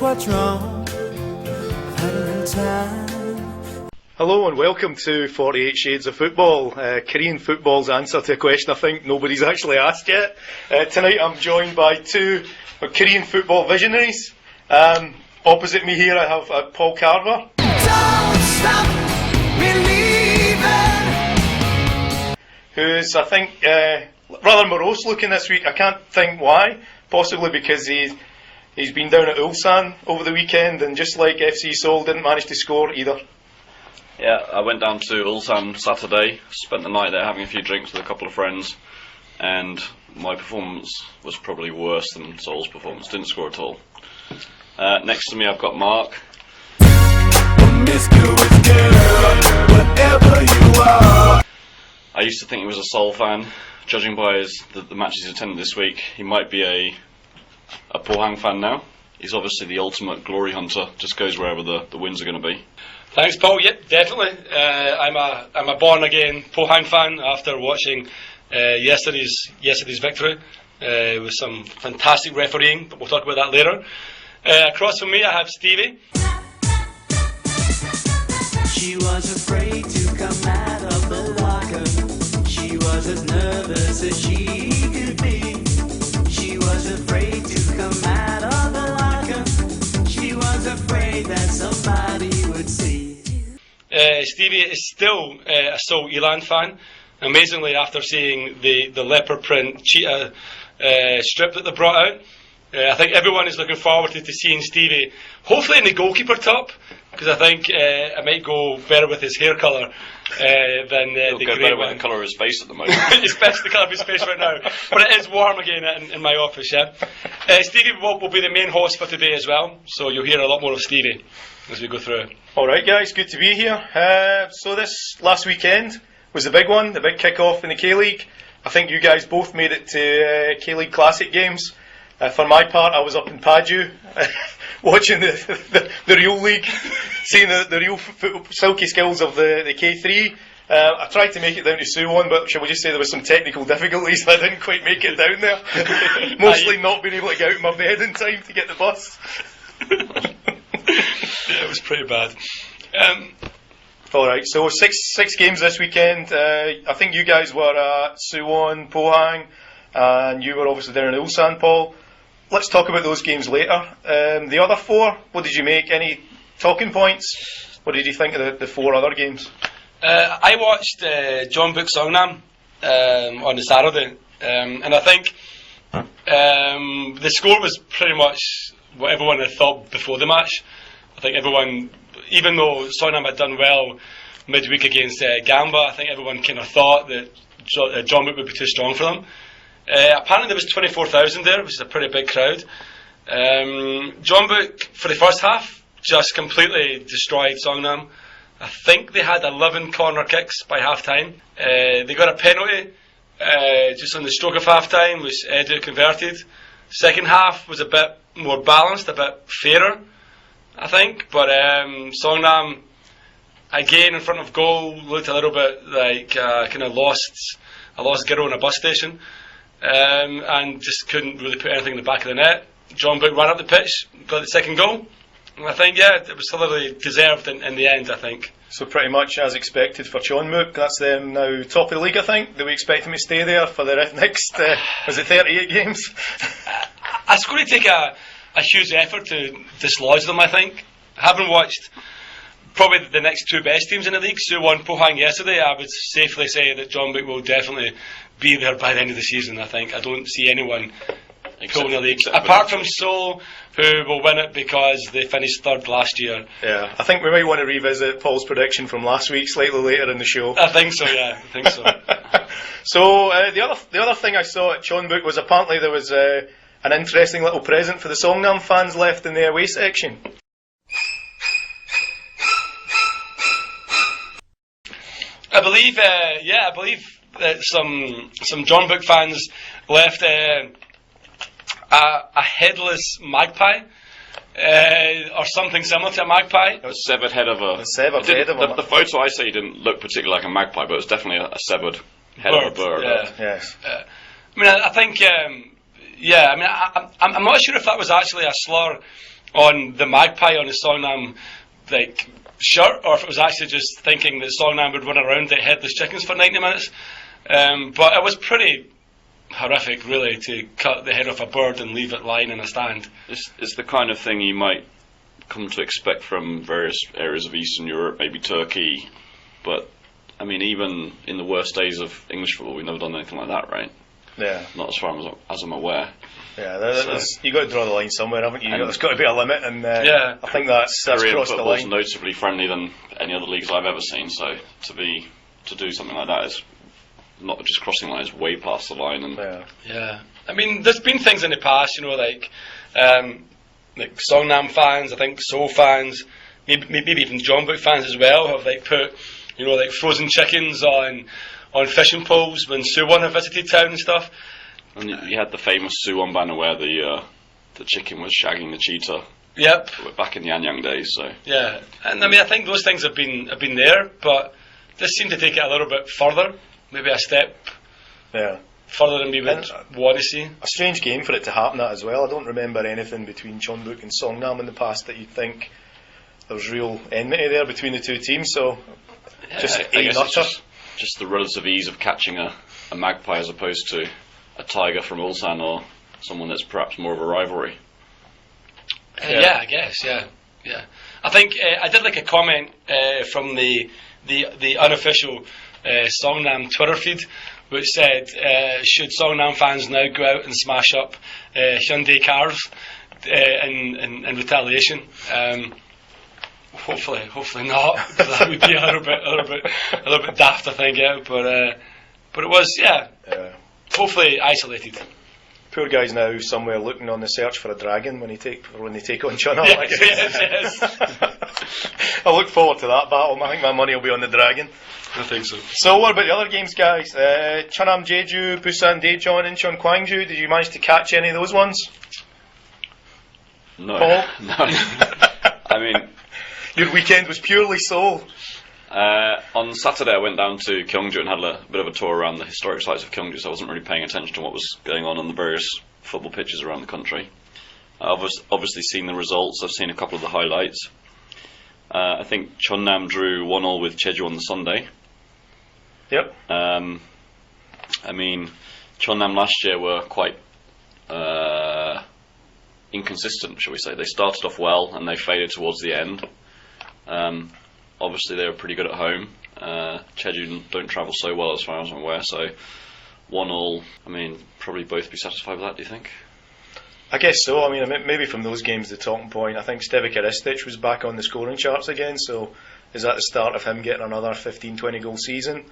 what's wrong. I've had it in time. Hello and welcome to 48 Shades of Football, Korean football's answer to a question I think nobody's actually asked yet. Tonight I'm joined by two Korean football visionaries. Opposite me here I have Paul Carver. Don't stop believing. Who's, I think, rather morose looking this week. I can't think why. Possibly because he's been down at Ulsan over the weekend, and just like FC Seoul, didn't manage to score either. Yeah, I went down to Ulsan Saturday, spent the night there having a few drinks with a couple of friends, and my performance was probably worse than Seoul's performance. Didn't score at all. Next to me I've got Mark. Promiscuous girl, whatever you are. I used to think he was a Seoul fan. Judging by the matches he's attended this week, he might be a Pohang fan now. He's obviously the ultimate glory hunter, just goes wherever the wins are going to be. Thanks, Paul. Yep, definitely. I'm a born again Pohang fan after watching yesterday's victory with some fantastic refereeing, but we'll talk about that later. Across from me I have Stevie. She was afraid to come out of the locker. She was as nervous as she could be. She was afraid to come out of the locker. She was afraid that somebody would see. Stevie is still a Seoul Eland fan. Amazingly, after seeing the leopard print cheetah strip that they brought out, I think everyone is looking forward to seeing Stevie, hopefully in the goalkeeper top, because I think it might go better with his hair colour than the grey better one. with the colour of his face at the moment. It's best the colour of his face right now, but it is warm again in my office. Yeah, Stevie will be the main host for today as well, so you'll hear a lot more of Stevie as we go through. Alright guys, good to be here. So this last weekend was the big one, the big kick-off in the K-League. I think you guys both made it to K-League Classic games. For my part, I was up in Paju watching the real league, seeing the real silky skills of the K3. I tried to make it down to Suwon, but shall we just say there was some technical difficulties, so I didn't quite make it down there. Mostly not being able to get out of my bed in time to get the bus. Yeah, it was pretty bad. Alright, so six games this weekend. I think you guys were at Suwon, Pohang, and you were obviously there in Ulsan, Paul. Let's talk about those games later. The other four, what did you make? Any talking points? What did you think of the four other games? I watched Jeonbuk Songnam on the Saturday, and I think the score was pretty much what everyone had thought before the match. I think everyone, even though Songnam had done well midweek against Gamba, I think everyone kind of thought that Jeonbuk would be too strong for them. Apparently there was 24,000 there, which is a pretty big crowd. Jeonbuk, for the first half, just completely destroyed Songnam. I think they had 11 corner kicks by half time. They got a penalty just on the stroke of half time, which Edu converted. Second half was a bit more balanced, a bit fairer, I think. But Songnam, again in front of goal, looked a little bit like kind of a lost girl in a bus station. And just couldn't really put anything in the back of the net. Jeonbuk ran up the pitch, got the second goal, and I think, yeah, it was thoroughly deserved in the end, I think. So pretty much as expected for Jeonbuk. That's them now top of the league, I think. Do we expect them to stay there for the next, was it 38 games? It's going to take a huge effort to dislodge them, I think. Having watched probably the next two best teams in the league, Suwon, Pohang yesterday, I would safely say that Jeonbuk will definitely be there by the end of the season. I think I don't see anyone pulling the league apart from Seoul, who will win it because they finished third last year. Yeah, I think we might want to revisit Paul's prediction from last week slightly later in the show. I think so. Yeah, I think so. So the other thing I saw at Jeonbuk was apparently there was an interesting little present for the Songnam fans left in the away section. I believe that some Jeonbuk fans left a headless magpie, or something similar to a magpie. A severed head of a... The photo I see didn't look particularly like a magpie, but it was definitely a severed head of a bird. Yeah. Yes. I mean, I think, I'm not sure if that was actually a slur on the magpie on the Songnam like shirt, or if it was actually just thinking that Songnam would run around like headless chickens for 90 minutes. But it was pretty horrific, really, to cut the head off a bird and leave it lying in a stand. It's the kind of thing you might come to expect from various areas of Eastern Europe, maybe Turkey, but I mean, even in the worst days of English football, we've never done anything like that, right? Yeah. Not as far as I'm aware. Yeah, you've got to draw the line somewhere, haven't you? There's got to be a limit, and I think that's Syrian crossed the football's line. noticeably friendly than any other leagues I've ever seen, so to do something like that is not just crossing the line, it's way past the line. And yeah. I mean, there's been things in the past, you know, like Songnam fans, I think Seoul fans, maybe even John Book fans as well, have like put, you know, like frozen chickens on fishing poles when Suwon have visited town and stuff. And you had the famous Suwon banner where the chicken was shagging the cheetah. Yep. Back in the Anyang days, so. Yeah, and I mean, I think those things have been there, but this seemed to take it a little bit further, maybe a step further than we would want to see. A strange game for it to happen at as well. I don't remember anything between Jeonbuk and Songnam in the past that you'd think there was real enmity there between the two teams, so just just the relative ease of catching a magpie as opposed to a tiger from Ulsan or someone that's perhaps more of a rivalry. Yeah, I guess, yeah. I think I did like a comment from the unofficial Songnam Twitter feed, which said, should Songnam fans now go out and smash up Hyundai cars in retaliation? Hopefully not. That would be a little bit daft, I think. Yeah, but it was hopefully isolated. Poor guy's now somewhere looking on the search for a dragon when they take on Chunam. Yes. I look forward to that battle. I think my money will be on the dragon. I think so. So what about the other games, guys? Chunam Jeju, Busan Daejeon, Incheon Gwangju. Did you manage to catch any of those ones? No. Paul? No. I mean, your weekend was purely Seoul. On Saturday I went down to Gyeongju and had a bit of a tour around the historic sites of Gyeongju, so I wasn't really paying attention to what was going on the various football pitches around the country. I've obviously seen the results, I've seen a couple of the highlights. I think Cheonnam drew 1-1 with Jeju on the Sunday. Yep. I mean, Cheonnam last year were quite inconsistent, shall we say. They started off well and they faded towards the end. Obviously they were pretty good at home. Jeju don't travel so well as far as I'm aware, so 1-1, I mean, probably both be satisfied with that, do you think? I guess so. I mean, maybe from those games the talking point, I think Stevica Ristic was back on the scoring charts again, so is that the start of him getting another 15-20 goal season?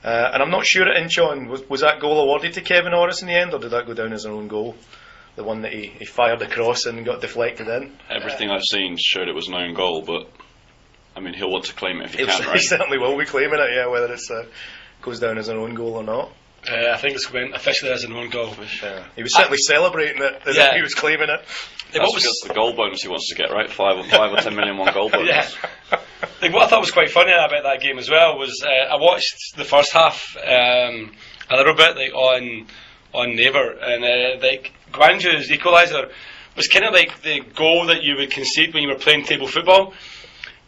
And I'm not sure at Incheon, was that goal awarded to Kevin Orris in the end, or did that go down as an own goal? The one that he fired across and got deflected in? Everything I've seen showed it was an own goal, but I mean, he'll want to claim it if he can, right? He certainly will be claiming it, yeah, whether it goes down as an own goal or not. I think it's went officially as an own goal. He was certainly celebrating it as if he was claiming it. That's because the goal bonus he wants to get, right? 5 or 10 million one goal bonus. Yeah. Like, what I thought was quite funny about that game as well was I watched the first half a little bit, like on Neighbour, and like Gwangju's equaliser was kind of like the goal that you would concede when you were playing table football.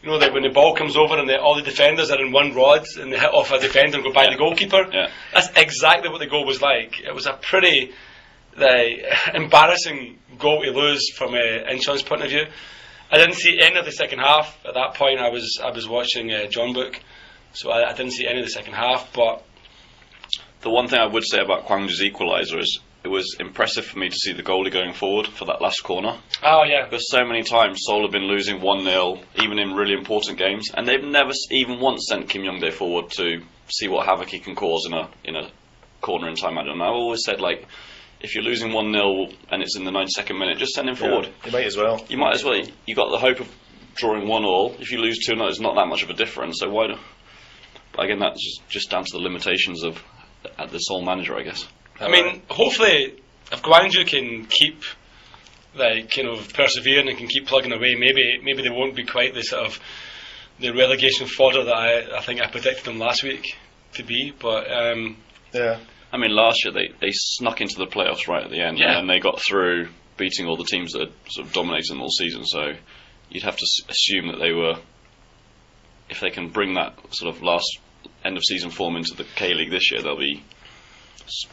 You know, like when the ball comes over and all the defenders are in one rod and they hit off a defender and go by the goalkeeper. Yeah. That's exactly what the goal was like. It was a pretty embarrassing goal to lose from Incheon's point of view. I didn't see any of the second half. At that point, I was watching Jeonbuk, so I didn't see any of the second half. But the one thing I would say about Gwangju's equaliser is it was impressive for me to see the goalie going forward for that last corner. Oh yeah. Because so many times Seoul have been losing 1-0, even in really important games, and they've never even once sent Kim Young-dae forward to see what havoc he can cause in a corner in time. And I've always said, like, if you're losing 1-0 and it's in the 92nd minute, just send him forward. You might as well. You might as well. You got the hope of drawing 1-1. If you lose 2-0, it's not that much of a difference. So why? But again, that's just down to the limitations of the Seoul manager, I guess. I mean, hopefully, if Gwangju can keep persevering and can keep plugging away, maybe they won't be quite the sort of the relegation fodder that I think I predicted them last week to be. But yeah, I mean, last year they snuck into the playoffs right at the end, and they got through beating all the teams that had sort of dominated them all season. So you'd have to assume that they were, if they can bring that sort of last end of season form into the K-League this year, they'll be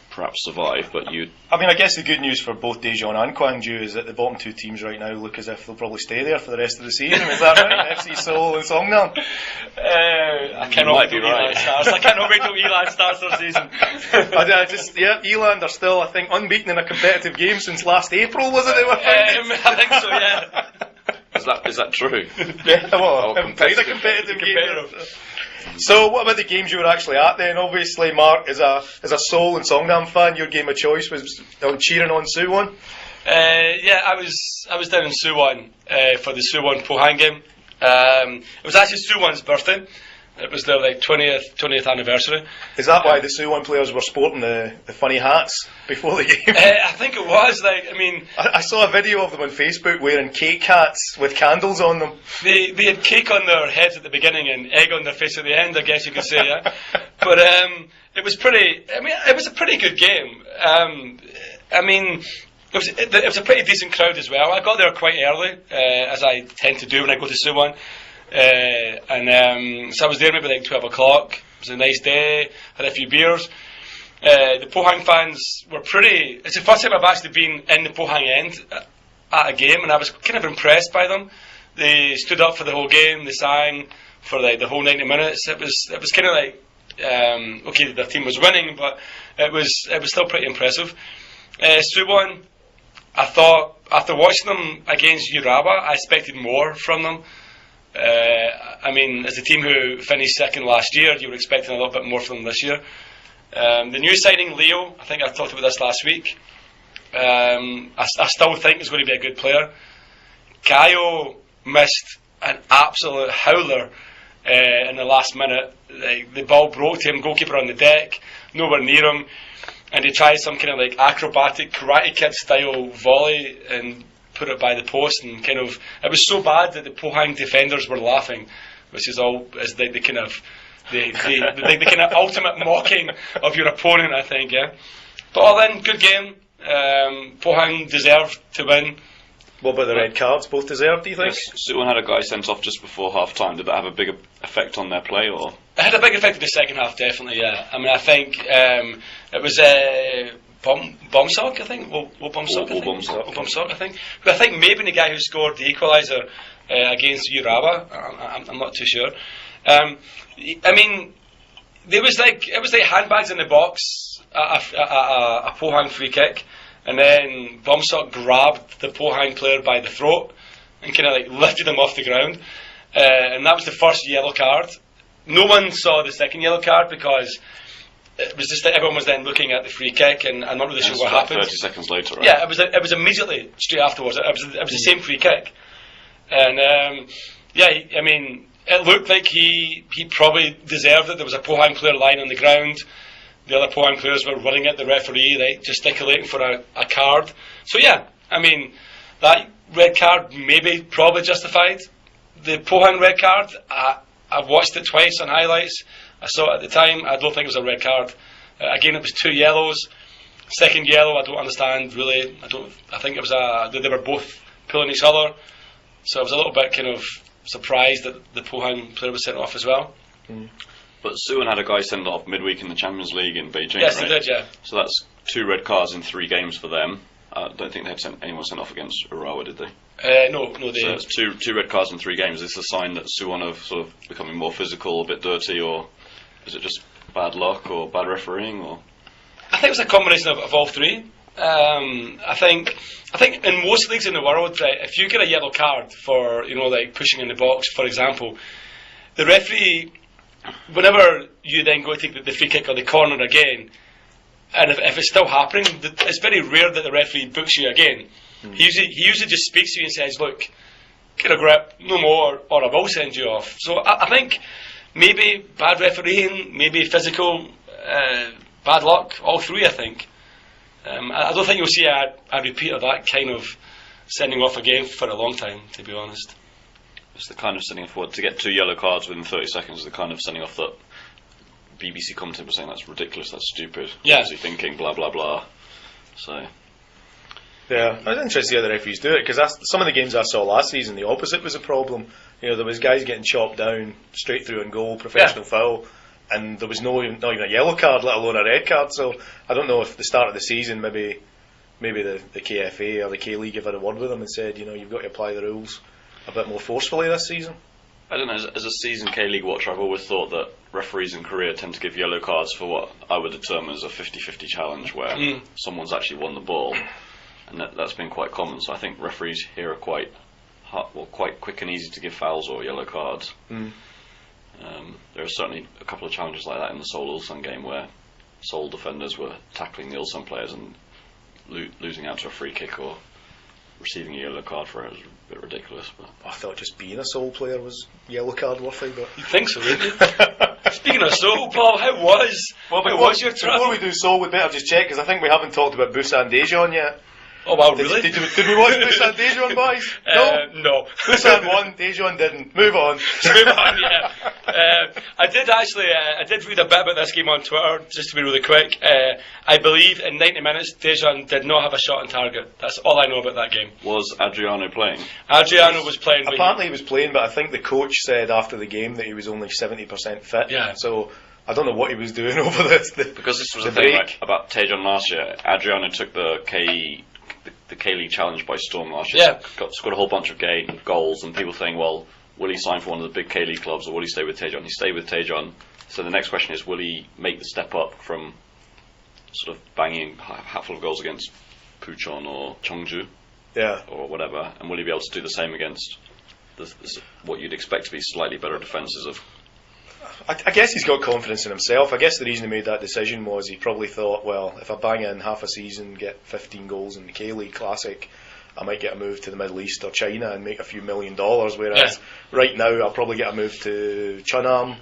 perhaps survive. But I guess the good news for both Daejeon and Gwangju is that the bottom two teams right now look as if they'll probably stay there for the rest of the season. Is that right? FC Seoul and Songnam. I cannot wait till Eland starts. I cannot wait till Eland starts their season. Eland are still, I think, unbeaten in a competitive game since last April, was it? They were I think so, yeah. Is that true? Yeah, well, played a competitive game. So, what about the games you were actually at then? Obviously, Mark, as a Seoul and Songnam fan, your game of choice was cheering on Suwon. Yeah, I was down in Suwon for the Suwon Pohang game. It was actually Suwon's birthday. It was their 20th anniversary. Is that why the Suwon players were sporting the funny hats before the game? I think it was. I saw a video of them on Facebook wearing cake hats with candles on them. They had cake on their heads at the beginning and egg on their face at the end, I guess you could say, yeah. But it was it was a pretty good game. It was a pretty decent crowd as well. I got there quite early, as I tend to do when I go to Suwon. So I was there maybe 12 o'clock. It was a nice day, had a few beers. The Pohang fans were it's the first time I've actually been in the Pohang end at a game, and I was kind of impressed by them. They stood up for the whole game, they sang for the whole 90 minutes. It was kind of okay, their team was winning, but it was still pretty impressive. Suwon, I thought, after watching them against Urawa, I expected more from them. As a team who finished second last year, you were expecting a little bit more from them this year. The new signing, Leo, I think I talked about this last week. I still think he's going to be a good player. Gaio missed an absolute howler in the last minute. The ball broke to him, goalkeeper on the deck, nowhere near him, and he tried some kind of acrobatic Karate Kid style volley and put it by the post, and it was so bad that the Pohang defenders were laughing, which is the kind of ultimate mocking of your opponent, I think, yeah. But all in, good game. Pohang deserved to win. What about the red cards? Both deserved, do you think? Yes, Suwon had a guy sent off just before half time. Did that have a big effect on their play, or? It had a big effect in the second half, definitely, yeah. I think it was Bomsok, I think. Bomsok, I think. Who I think maybe the guy who scored the equaliser against Urawa. I'm not too sure. It was like handbags in the box at a Pohang free kick, and then Bomsok grabbed the Pohang player by the throat and lifted him off the ground, and that was the first yellow card. No one saw the second yellow card because it was just that everyone was then looking at the free kick, and I'm not really sure what happened. 30 seconds later, right? Yeah, it was immediately straight afterwards. It was the same free kick, and it looked like he probably deserved it. There was a Pohang player lying on the ground. The other Pohang players were running at the referee, gesticulating for a card. So yeah, that red card probably justified. The Pohang red card, I've watched it twice on highlights. I saw it at the time. I don't think it was a red card. Again, it was 2 yellows. Second yellow, I don't understand really. I think it was they were both pulling each other. So I was a little bit surprised that the Pohang player was sent off as well. Mm. But Suwon had a guy sent off midweek in the Champions League in Beijing, yes, right? They did, yeah. So that's 2 red cards in 3 games for them. I don't think they had anyone sent off against Urawa, did they? No, they... So it's two red cards in 3 games. Is this a sign that Suwon have sort of becoming more physical, a bit dirty, or is it just bad luck or bad refereeing? Or I think it was a combination of all 3. I think in most leagues in the world, right, if you get a yellow card for pushing in the box, for example, the referee, whenever you then go to take the free kick or the corner again, and if it's still happening, it's very rare that the referee books you again. He usually just speaks to you and says, look, get a grip, no more, or I will send you off. So I think maybe bad refereeing, maybe physical, bad luck, all 3 I think. I don't think you'll see a repeat of that kind of sending off again for a long time, to be honest. It's the kind of sending off, to get 2 yellow cards within 30 seconds, the kind of sending off that BBC commentator was saying that's ridiculous, that's stupid. Yeah. What was he thinking, blah, blah, blah. So, Yeah, I was interested to see how the referees do it, because some of the games I saw last season, the opposite was a problem. You know, there was guys getting chopped down straight through and goal, professional foul, and there was not even a yellow card, let alone a red card. So I don't know if the start of the season, maybe the KFA or the K-League have had a word with them and said, you've got to apply the rules a bit more forcefully this season. I don't know, as a seasoned K-League watcher, I've always thought that referees in Korea tend to give yellow cards for what I would determine as a 50-50 challenge, where someone's actually won the ball, and that's been quite common. So I think referees here are quite quick and easy to give fouls or yellow cards. There are certainly a couple of challenges like that in the Seoul-Ulsan game, where Seoul defenders were tackling the Ulsan players and losing out to a free kick or receiving a yellow card for it. Was a bit ridiculous. But I thought just being a Seoul player was yellow card worthy, but You think so, wouldn't you? Speaking of Seoul, Paul, how was your trip? Before we do Seoul, we'd better just check, because I think we haven't talked about Busan Daejeon yet. Oh, wow, really? Did we watch Busan Daejeon, boys? No. Busan won, Daejeon didn't. Move on. Move on, yeah. I did read a bit about this game on Twitter, just to be really quick. I believe in 90 minutes, Daejeon did not have a shot on target. That's all I know about that game. was Adriano playing? Adriano was playing. Apparently he was playing, but I think the coach said after the game that he was only 70% fit. Yeah. So I don't know what he was doing over this. Because this was the the thing, break. right, about Taejeon last year. Adriano took the K-League challenge by storm last year. Yeah. Scored a whole bunch of goals, and people saying, well, will he sign for one of the big K-League clubs, or will he stay with Taejeon? He stayed with Taejeon. So the next question is, will he make the step up from sort of banging a hatful of goals against Pucheon or Cheongju, or whatever, and will he be able to do the same against what you'd expect to be slightly better defences of? I guess he's got confidence in himself. I guess the reason he made that decision was he probably thought, well, if I bang in half a season, get 15 goals in the K-League Classic, I might get a move to the Middle East or China and make a few $1 million, whereas right now I'll probably get a move to Chunam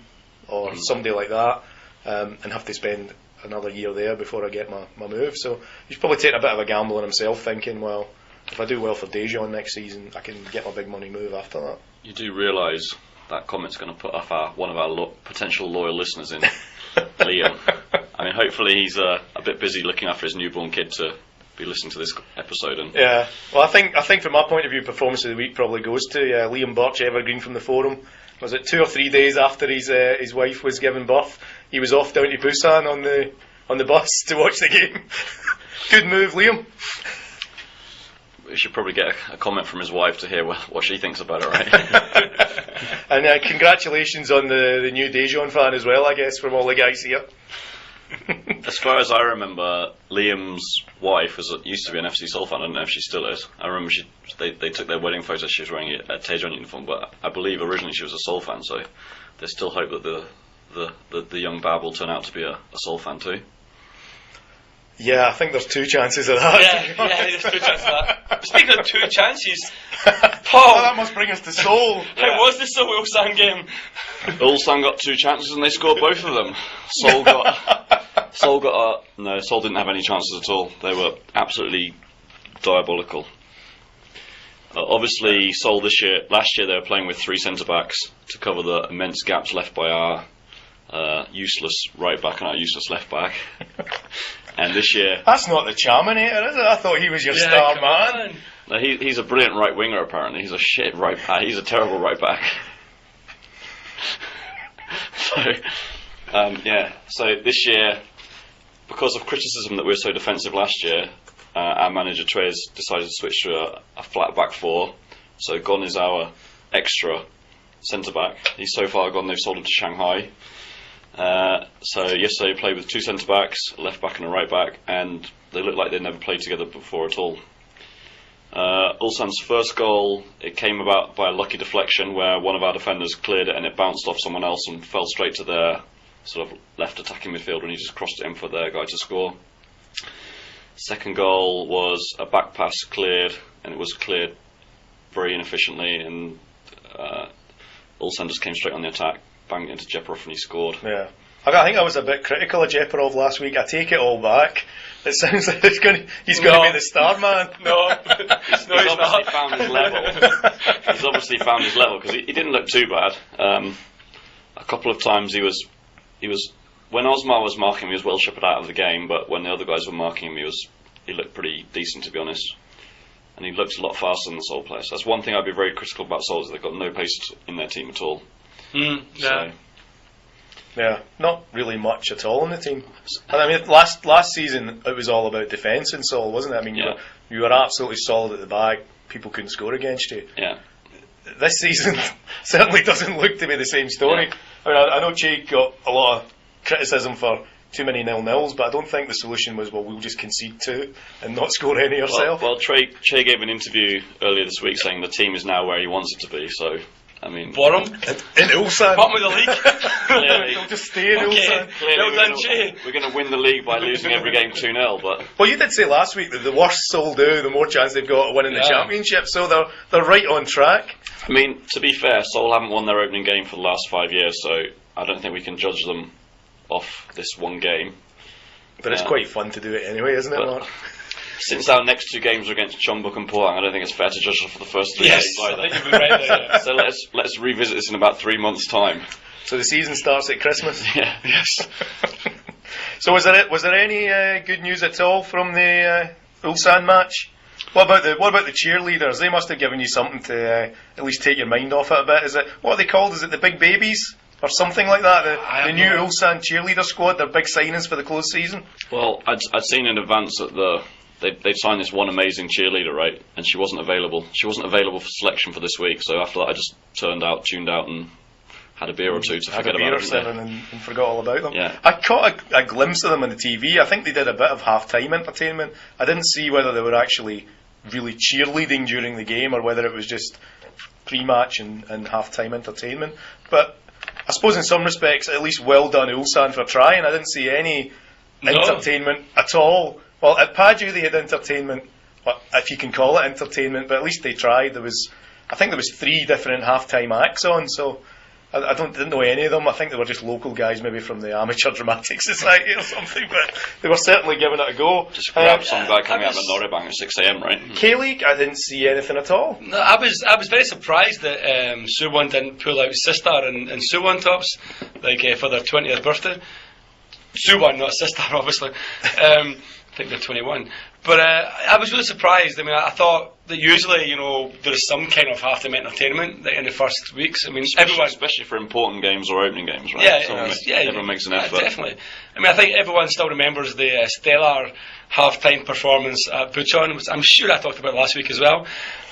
or somebody like that, and have to spend another year there before I get my move. So he's probably taking a bit of a gamble on himself, thinking, well, if I do well for Daejeon next season, I can get my big money move after that. You do realise that comment's going to put off one of our potential loyal listeners in Liam. I mean, hopefully he's a bit busy looking after his newborn kid to be listening to this episode. And yeah, well, I think from my point of view, performance of the week probably goes to Liam Birch, evergreen from the forum. Was it 2 or 3 days after his wife was given birth, he was off down to Busan on the bus to watch the game. Good move, Liam. we should probably get a comment from his wife to hear what she thinks about it, right? And congratulations on the new Daejeon fan as well, I guess, from all the guys here. As far as I remember, Liam's wife used to be an FC Seoul fan. I don't know if she still is. I remember they took their wedding photos. She was wearing a Taejeon uniform, but I believe originally she was a Seoul fan. So there's still hope that the young Bab will turn out to be a Seoul fan too. Yeah, I think there's 2 chances of that. Yeah, there's 2 chances of that. Speaking of 2 chances, Paul, that must bring us to Seoul. How was the Seoul-Ulsan game? Ulsan got 2 chances and they scored both of them. Seoul didn't have any chances at all. They were absolutely diabolical. Obviously, Seoul last year they were playing with 3 centre backs to cover the immense gaps left by our useless right back and our useless left back. And this year, that's not the Charminator, is it? I thought he was your star man. No, he's a brilliant right winger. Apparently, he's a shit right back. He's a terrible right back. So this year, because of criticism that we were so defensive last year, our manager Trez decided to switch to a flat back 4. So Gon is our extra centre back. He's so far gone. They've sold him to Shanghai. So yesterday they played with 2 centre backs, a left back and a right back, and they looked like they'd never played together before at all. Ulsan's first goal, it came about by a lucky deflection where one of our defenders cleared it and it bounced off someone else and fell straight to their sort of left attacking midfielder, and he just crossed it in for their guy to score. Second goal was a back pass cleared, and it was cleared very inefficiently, and Ulsan just came straight on the attack, banged it into Jeparov, and he scored. Yeah, I think I was a bit critical of Jeparov last week. I take it all back. It sounds like he's going to be the star man. He's obviously found his level. He's obviously found his level because he didn't look too bad. A couple of times he was when Osmar was marking him, he was well shepherded out of the game. But when the other guys were marking him, he looked pretty decent, to be honest. and he looks a lot faster than the Seoul players. That's one thing I'd be very critical about Seoul, is they've got no pace in their team at all. Yeah. Yeah, not really much at all in the team. And I mean, last season it was all about defence in Seoul, wasn't it? I mean, you were absolutely solid at the back. People couldn't score against you. Yeah. This season certainly doesn't look to be the same story. Yeah. I mean, I know Che got a lot of criticism for too many 0-0s, but I don't think the solution was, well, we'll just concede 2 and not score any ourselves. Well, Che gave an interview earlier this week saying the team is now where he wants it to be, so, I mean... Bottom? In Ulsan. Bottom of the league? Clearly, They'll just stay in Ulsan. clearly Well done, Che. we're going to win the league by losing every game 2-0, but... Well, you did say last week that the worse Seoul do, the more chance they've got of winning the championship, so they're right on track. I mean, to be fair, Seoul haven't won their opening game for the last 5 years, so I don't think we can judge them off this one game. But it's quite fun to do it anyway, isn't it, Mark? Since our next 2 games are against Jeonbuk and Pohang, I don't think it's fair to judge them for the first 3 Yes, games I either. think you've been right there, yeah. So let's revisit this in about 3 months' time. So the season starts at Christmas. Yeah. Yes. So was there any good news at all from the Ulsan match? What about the cheerleaders? They must have given you something to at least take your mind off it a bit. Is it, what are they called? Is it the Big Babies or something like that? The new Ulsan cheerleader squad. They're big signings for the closed season. Well, I'd seen in advance that they'd signed this one amazing cheerleader, right? And she wasn't available. She wasn't available for selection for this week. So after that, I just tuned out, and had a beer or two to forget about it. And forgot all about them. Yeah. I caught a glimpse of them on the TV. I think they did a bit of half-time entertainment. I didn't see whether they were actually really cheerleading during the game or whether it was just pre-match and half-time entertainment. But I suppose in some respects, at least well done Ulsan for trying. I didn't see any entertainment at all. Well, at Paju they had entertainment, if you can call it entertainment, but at least they tried. I think there was 3 different half-time acts on, so I didn't know any of them. I think they were just local guys, maybe from the Amateur Dramatic Society or something, but they were certainly giving it a go. Just grab some guy coming out of Noribang at 6 a.m, right? K-League, I didn't see anything at all. No, I was very surprised that Suwon didn't pull out Sistar and Suwon tops for their 20th birthday. Suwon, not Sistar, obviously. I think they're 21. But I was really surprised. I mean, I thought that usually, there is some kind of half-time entertainment in the first weeks. I mean, especially for important games or opening games, right? Everyone makes an effort. Definitely. I mean, I think everyone still remembers the stellar half-time performance at Bucheon, which I'm sure I talked about last week as well,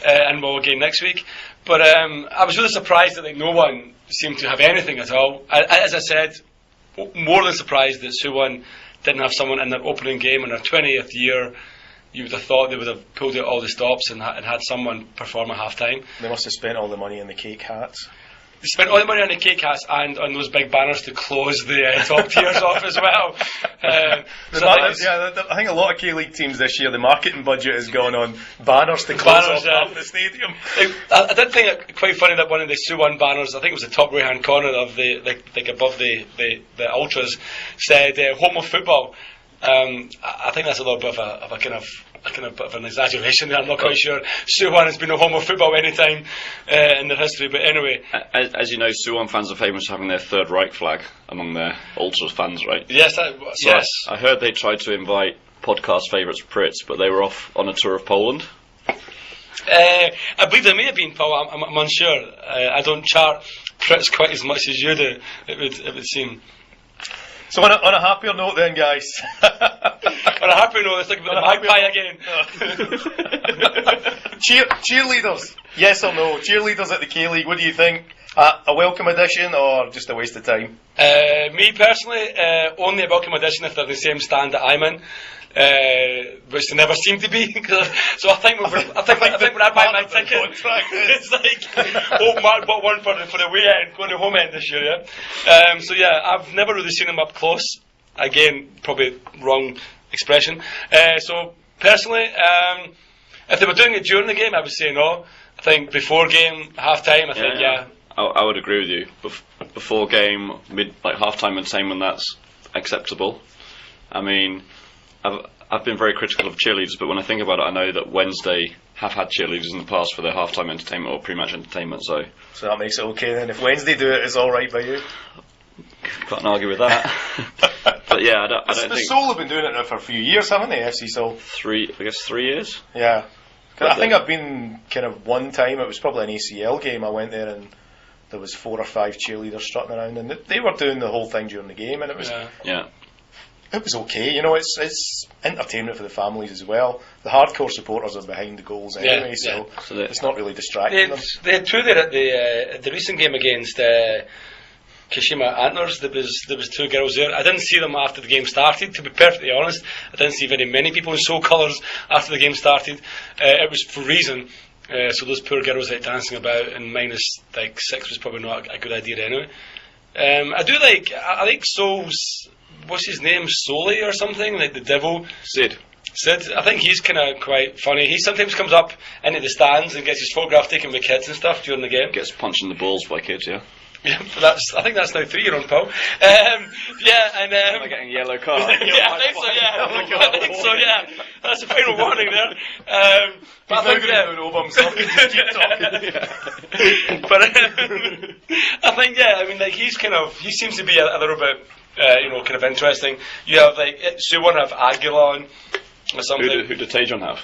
and we'll again next week. But I was really surprised that no one seemed to have anything at all. As I said, more than surprised that Suwon didn't have someone in their opening game in their 20th year. You would have thought they would have pulled out all the stops and had someone perform at half-time. They must have spent all the money on the cake hats. They spent all the money on the cake hats and on those big banners to close the top tiers off as well. I think a lot of K-League teams this year, the marketing budget has gone on banners to close off half the stadium. I did think it quite funny that one of the Suwon banners, I think it was the top right-hand corner of above the ultras, said "Home of Football." I think that's a little bit of a kind of bit of an exaggeration there. I'm not quite sure. Suwon has been a home of football any time in their history, but anyway. As you know, Suwon fans are famous for having their Third Reich flag among their Ultras fans, right? Yes, yes. I heard they tried to invite podcast favourites Pritz, but they were off on a tour of Poland. I believe there may have been, Paul. I'm unsure. I don't chart Pritz quite as much as you do. It would seem. So on a happier note then, guys. On a happier note, let's talk about the magpie again. Cheerleaders, yes or no? Cheerleaders at the K-League, what do you think? A welcome addition or just a waste of time? Me personally, only a welcome addition if they're in the same stand that I'm in. Which they never seem to be. So I think when I buy my ticket, it's like, Mark bought one for the away end, going to home end this year. Yeah. So yeah, I've never really seen them up close. Again, probably wrong expression. So personally, if they were doing it during the game, I would say no. I think before game, half time, I think yeah. I would agree with you. Before game, half time entertainment, that's acceptable. I mean, I've been very critical of cheerleaders, but when I think about it, I know that Wednesday have had cheerleaders in the past for their half-time entertainment or pre-match entertainment, so that makes it okay then. If Wednesday do it, it's alright by you? Can't argue with that. But yeah, I don't think... Seoul have been doing it now for a few years, haven't they, FC Seoul? 3 years? Yeah. 'Cause I think I've been kind of one time, it was probably an ACL game, I went there and there was 4 or 5 cheerleaders strutting around and they were doing the whole thing during the game, and it was Yeah. it was okay. You know, it's entertainment for the families as well. The hardcore supporters are behind the goals anyway, so it's not really distracting them. They had 2 there at the recent game against Kashima Antlers. There was 2 girls there. I didn't see them after the game started, to be perfectly honest. I didn't see very many people in Soul colours after the game started. It was for a reason. So those poor girls like dancing about, and minus like 6 was probably not a good idea anyway. I like Soul's, what's his name, Soli or something, like the devil. Sid. I think he's kind of quite funny. He sometimes comes up into the stands and gets his photograph taken with kids and stuff during the game. Gets punched in the balls by kids, yeah. Yeah, I think that's now 3 you're on, Paul. Am I getting a yellow card? yeah, I think so. Yeah, I think so. Yeah, that's the final warning there. But I think over himself. Just keep talking. But I think I mean, like, he seems to be a little bit kind of interesting. You have like Suwon have Aguilon or something. Who did Taejon have?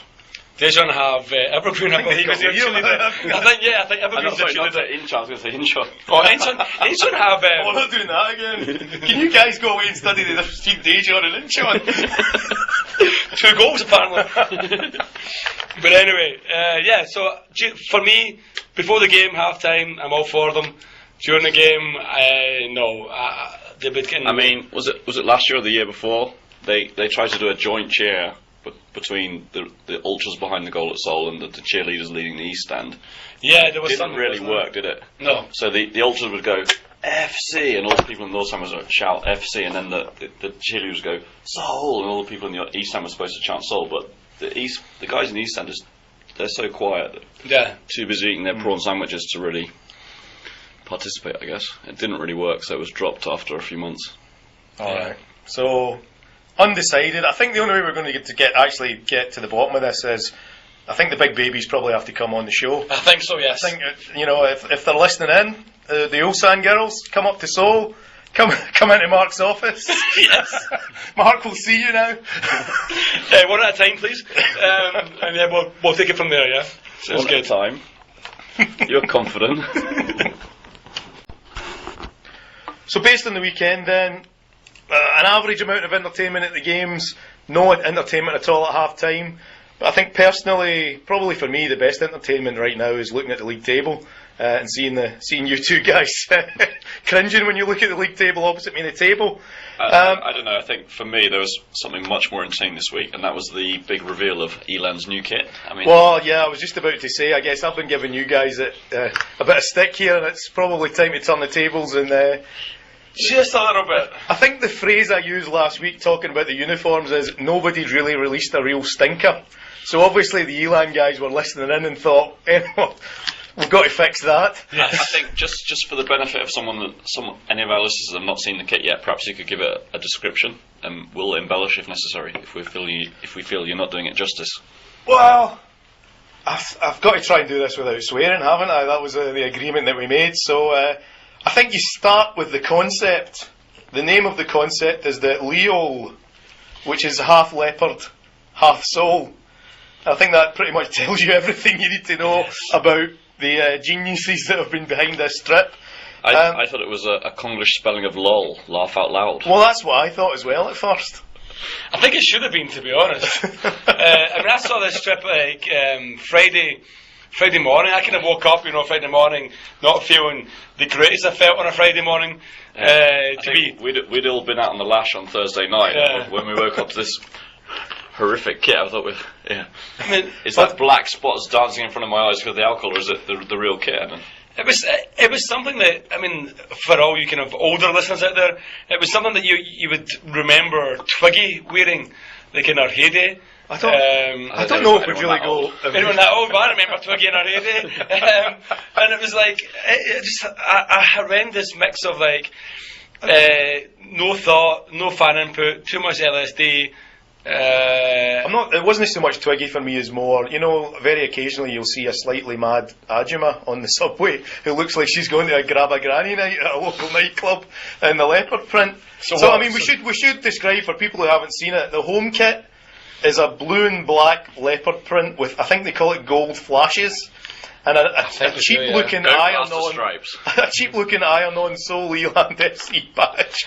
Dejan have Evergreen, I believe, is your cheerleader. I think Evergreen's your Not cheerleader. Incheon, I was going to say Incheon. Oh, Incheon have... Oh, not doing that again. Can you guys go away and study the difference between Dejan and Incheon? 2 goals, apparently. But anyway, so for me, before the game, half-time, I'm all for them. During the game, no. They would I mean, was it last year or the year before? They tried to do a joint cheer between the ultras behind the goal at Seoul and the cheerleaders leading the East Stand. Yeah, there was Didn't something. really work, did it? No. So the ultras would go FC, and all the people in the North Stand would shout FC, and then the cheerleaders would go Seoul, and all the people in the East Stand were supposed to chant Seoul. But the guys in the East Stand they're so quiet. Too busy eating their prawn sandwiches to really participate, I guess. It didn't really work, so it was dropped after a few months. Alright. So, undecided. I think the only way we're going to get to the bottom of this is, I think the big babies probably have to come on the show. I think so, yes. I think, if they're listening in, the Ulsan girls, come up to Seoul, come into Mark's office. Yes. Mark will see you now. One at a time, please. And we'll take it from there, yeah? Sounds One at a time. You're confident. So based on the weekend then, an average amount of entertainment at the games, no entertainment at all at half time. But I think personally, probably for me, the best entertainment right now is looking at the league table and seeing you 2 guys cringing when you look at the league table opposite me in the table. I don't know, I think for me there was something much more entertaining this week, and that was the big reveal of Eland's new kit. Well, yeah, I was just about to say, I guess I've been giving you guys a bit of stick here, and it's probably time to turn the tables and... just a little bit. I think the phrase I used last week talking about the uniforms is nobody's really released a real stinker. So obviously the Eland guys were listening in and thought, we've got to fix that. Yes. I think just for the benefit of any of our listeners that have not seen the kit yet, perhaps you could give it a description, and we'll embellish if necessary if we feel you're not doing it justice. Well, I've got to try and do this without swearing, haven't I? That was the agreement that we made. So I think you start with the concept. The name of the concept is the Leol, which is half leopard, half soul. I think that pretty much tells you everything you need to know about the geniuses that have been behind this strip. I thought it was a Konglish spelling of lol, laugh out loud. Well, that's what I thought as well at first. I think it should have been, to be honest. I saw this strip like Friday morning. I kind of woke up, Friday morning, not feeling the greatest I felt on a Friday morning. We'd all been out on the lash on Thursday night when we woke up to this horrific kit. I thought, is that black spots dancing in front of my eyes because of the alcohol, or is it the real kit? It was something that, for all you kind of older listeners out there, it was something that you would remember Twiggy wearing, like in her heyday. I don't know if we'd really go... Anyone that old, but I remember Twiggy in her heyday. And it was like, just a horrendous mix of like, no thought, no fan input, too much LSD. It wasn't so much Twiggy for me as more, very occasionally you'll see a slightly mad Ajima on the subway who looks like she's going to grab a granny night at a local nightclub in the leopard print. We should describe for people who haven't seen it, the home kit is a blue and black leopard print with, I think they call it gold flashes, and a cheap looking Go iron past the on stripes. a cheap looking iron on Seoul Eland FC badge.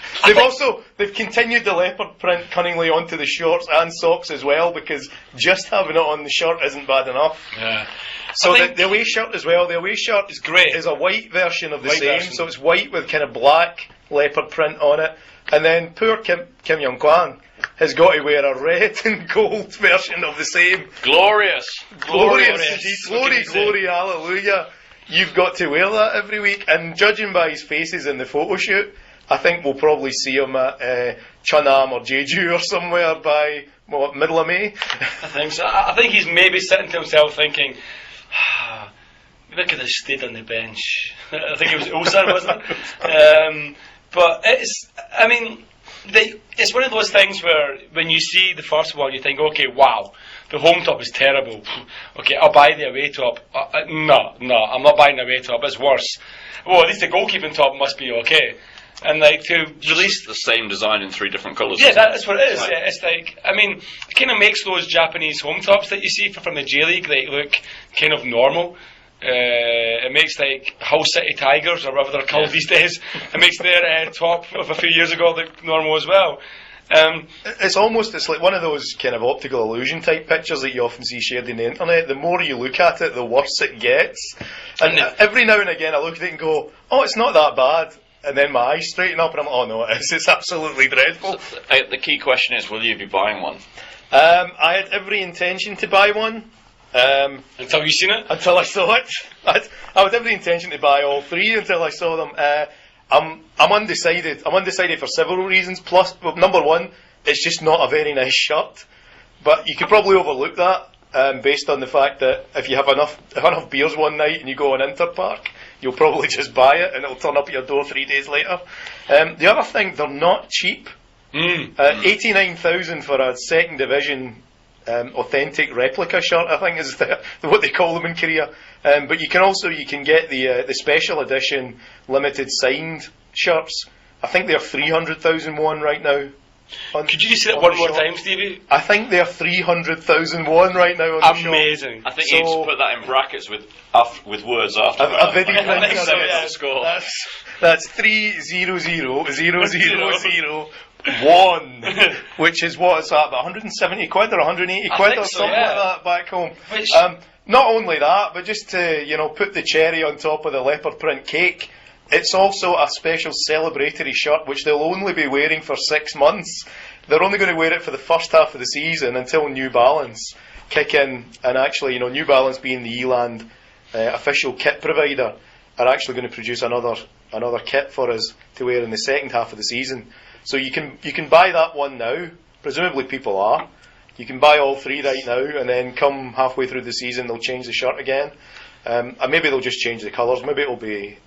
They've continued the leopard print cunningly onto the shorts and socks as well, because just having it on the shirt isn't bad enough. Yeah. So the away shirt as well. The away shirt is great. Is a white version of the White same, version. so it's white with kind of black leopard print on it. And then poor Kim Young Kwan has got to wear a red and gold version of the same. Glorious. Glorious. Glory, hallelujah. You've got to wear that every week. And judging by his faces in the photo shoot, I think we'll probably see him at Cheonnam or Jeju or somewhere by middle of May. I think so. I think he's maybe sitting to himself thinking, maybe I could have stayed on the bench. I think it was Ulsan, wasn't it? But it's one of those things where when you see the first one, you think, okay, wow, the home top is terrible. Okay, I'll buy the away top. No, I'm not buying the away top. It's worse. Well, at least the goalkeeping top must be okay. And to release the same design in 3 different colours. Yeah, that's what it is. Yeah, it's it kind of makes those Japanese home tops that you see from the J League, they look kind of normal. It makes Hull City Tigers, or whatever they're called these days, it makes their top of a few years ago look normal as well. It's like one of those kind of optical illusion type pictures that you often see shared in the internet. The more you look at it, the worse it gets. And every now and again I look at it and go, oh, it's not that bad. And then my eyes straighten up and I'm like, oh no, it's absolutely dreadful. So, the key question is, will you be buying one? I had every intention to buy one. Until you seen it? Until I saw it. I had every intention to buy all 3 until I saw them. I'm undecided. I'm undecided for several reasons. Plus, number one, it's just not a very nice shirt. But you could probably overlook that based on the fact that if you have enough beers one night and you go on Interpark, you'll probably just buy it and it'll turn up at your door 3 days later. The other thing, they're not cheap. 89,000 for a second division authentic replica shirt, I think is what they call them in Korea. But you can get the special edition limited signed shirts. I think they're 300,000 won right now. Could you just say that one more time, Stevie? I think they're 300,000 won right now on the shop. Amazing. I think you need to put that in brackets with words after that. A video printer. Score. That's 300,000 won, which is what it's at, about 170 quid or 180 quid or something like that back home. Not only that, but just to put the cherry on top of the leopard print cake, it's also a special celebratory shirt which they'll only be wearing for 6 months. They're only going to wear it for the first half of the season until New Balance kick in, and actually, New Balance being the Eland official kit provider, are actually going to produce another kit for us to wear in the second half of the season. So you can buy that one now. Presumably people are. You can buy all 3 right now, and then come halfway through the season they'll change the shirt again, and maybe they'll just change the colours. Maybe it'll be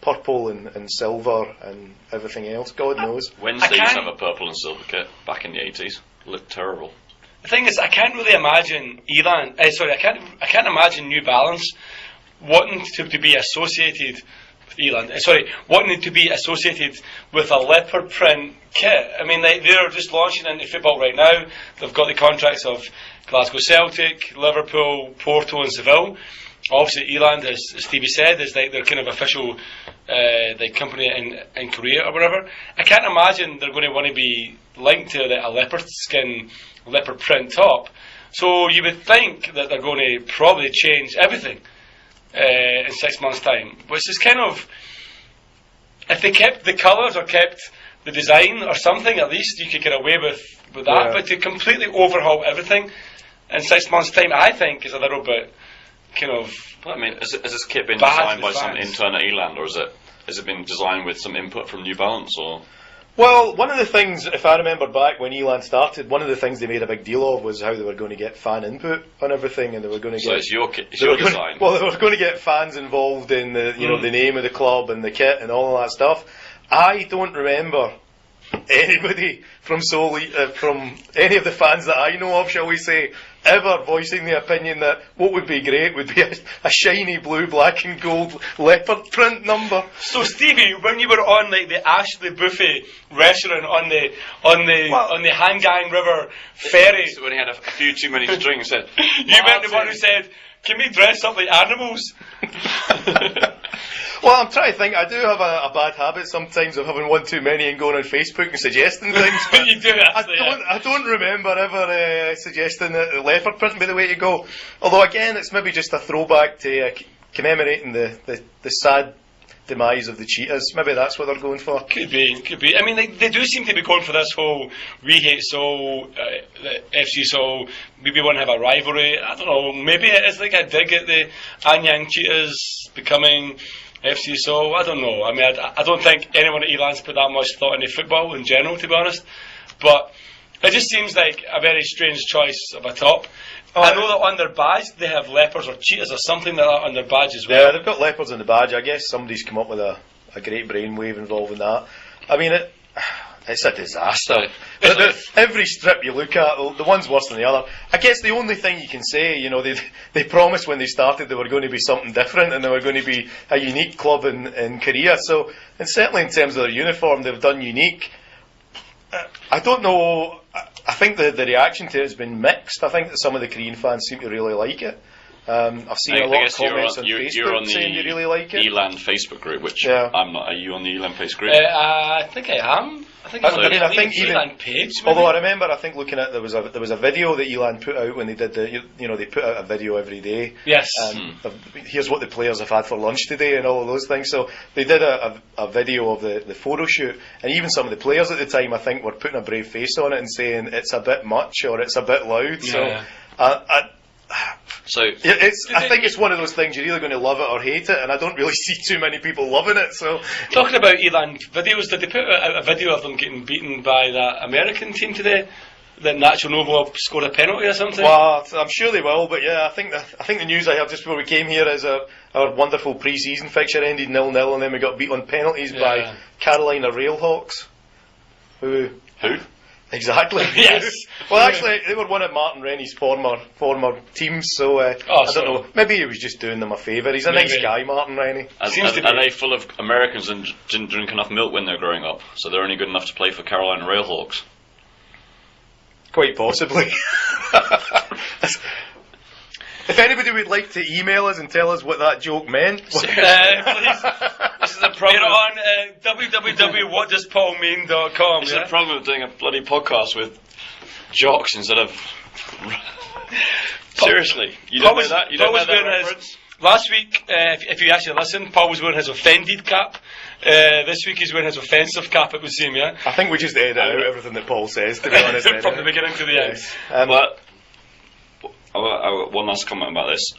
purple and silver and everything else. God knows. Wednesday used to have a purple and silver kit back in the 80s. Looked terrible. The thing is, I can't really imagine Eland. I can't imagine New Balance wanting to be associated with Eland. Wanting to be associated with a leopard print kit. I mean, they're just launching into football right now. They've got the contracts of Glasgow Celtic, Liverpool, Porto, and Seville. Obviously, Eland, as Stevie said, is their kind of official company in Korea or whatever. I can't imagine they're going to want to be linked to a leopard print top. So you would think that they're going to probably change everything in 6 months' time. Which is kind of, if they kept the colours or kept the design or something, at least you could get away with that. Yeah. But to completely overhaul everything in 6 months' time, I think, is a little bit kind of. I mean, has this kit been designed by some intern at Eland, or has it been designed with some input from New Balance, or? Well, one of the things, if I remember back when Eland started, one of the things they made a big deal of was how they were going to get fan input on everything, and they were going to get. So it's your kit, it's your design. Well, they were going to get fans involved in the the name of the club and the kit and all of that stuff. I don't remember anybody from Seoul, from any of the fans that I know of, shall we say, ever voicing the opinion that what would be great would be a shiny blue, black and gold leopard print number. So Stevie, when you were on like the Ashley Buffet restaurant on the Hangang River ferry, So when he had a few too many to drink, he said, you went the one who said, "Can we dress up like animals?" Well, I'm trying to think. I do have a bad habit sometimes of having one too many and going on Facebook and suggesting things. You do actually. I don't remember ever suggesting that the leopard print be the way to go. Although again, it's maybe just a throwback to commemorating the sad demise of the cheetahs. Maybe that's what they're going for. Could be. I mean, they do seem to be going for this whole we hate Seoul, the FC Seoul, maybe want to have a rivalry. I don't know, maybe it is like a dig at the Anyang Cheetahs becoming FC Seoul. I don't know. I mean, I don't think anyone at Eland's put that much thought into football in general, to be honest. But it just seems like a very strange choice of a top. I know that on their badge they have leopards or cheetahs or something like that on their badge as well. Yeah, they've got leopards on the badge. I guess somebody's come up with a great brainwave involving that. I mean, it's a disaster. Every strip you look at, the one's worse than the other. I guess the only thing you can say, they promised when they started they were going to be something different and they were going to be a unique club in Korea. So, and certainly in terms of their uniform, they've done unique. I don't know. I think the reaction to it has been mixed. I think that some of the Korean fans seem to really like it. I've seen a lot of comments on Facebook saying they really like it. Eland Facebook group, which Yeah. I'm not. Are you on the Eland Facebook group? I think I am. I think I think even even Eland page. Maybe? although I remember, I think looking at there was a video that Eland put out when they did they put out a video every day. Yes. Here's what the players have had for lunch today and all of those things. So they did a video of the photo shoot, and even some of the players at the time I think were putting a brave face on it and saying it's a bit much or it's a bit loud. Yeah. So I think it's one of those things you're either going to love it or hate it, and I don't really see too many people loving it. So Talking about Eland videos, did they put out a video of them getting beaten by that American team today? That Nacho Novo scored a penalty or something? well, I'm sure they will, but yeah, I think the news I heard just before we came here is our wonderful pre-season fixture ended 0-0, and then we got beat on penalties by Carolina Railhawks. Who? Exactly. Yes. Well, actually, they were one of Martin Rennie's former teams, so I don't know. Maybe he was just doing them a favour. He's a nice guy, Martin Rennie. Are they full of Americans and didn't drink enough milk when they were growing up, so they're only good enough to play for Carolina Railhawks? Quite possibly. If anybody would like to email us and tell us what that joke meant, Please. This is a problem. You're on www.whatdoespaulmean.com. It's a problem of doing a bloody podcast with jocks instead of. Seriously, you don't know that? You don't know that reference? Last week, if you actually listen, Paul was wearing his offended cap. This week he's wearing his offensive cap, it would seem, yeah? I think we just edit out everything that Paul says, to be honest. From the beginning to the end. But one last comment about this.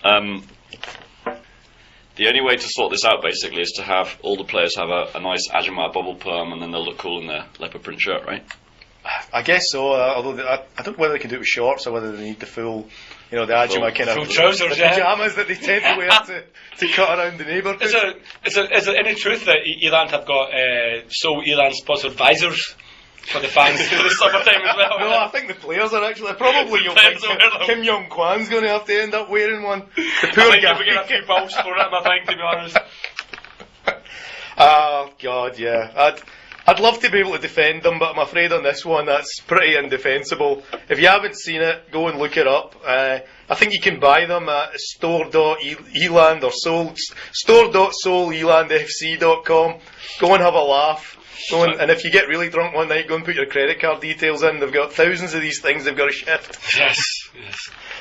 The only way to sort this out, basically, is to have all the players have a nice Ajima bubble perm, and then they'll look cool in their leopard print shirt, right? I guess so, although I don't know whether they can do it with shorts or whether they need the full, the Ajima kind of full trousers, the pyjamas that they tend to wear to cut around the neighbourhood. Is there any truth that Eland have got Seoul Eland sponsored visors for the fans in the summertime as well? No, I think the players are actually probably. You'll think Kim Young Kwan's going to have to end up wearing one. The poor guy. We're getting a few balls for it, I think, to be honest. Oh God, yeah. I'd love to be able to defend them, but I'm afraid on this one that's pretty indefensible. If you haven't seen it, go and look it up. I think you can buy them at store.eland or store.soulelandfc.com. Go and have a laugh. And if you get really drunk one night, go and put your credit card details in. They've got thousands of these things they've got to shift. Yes.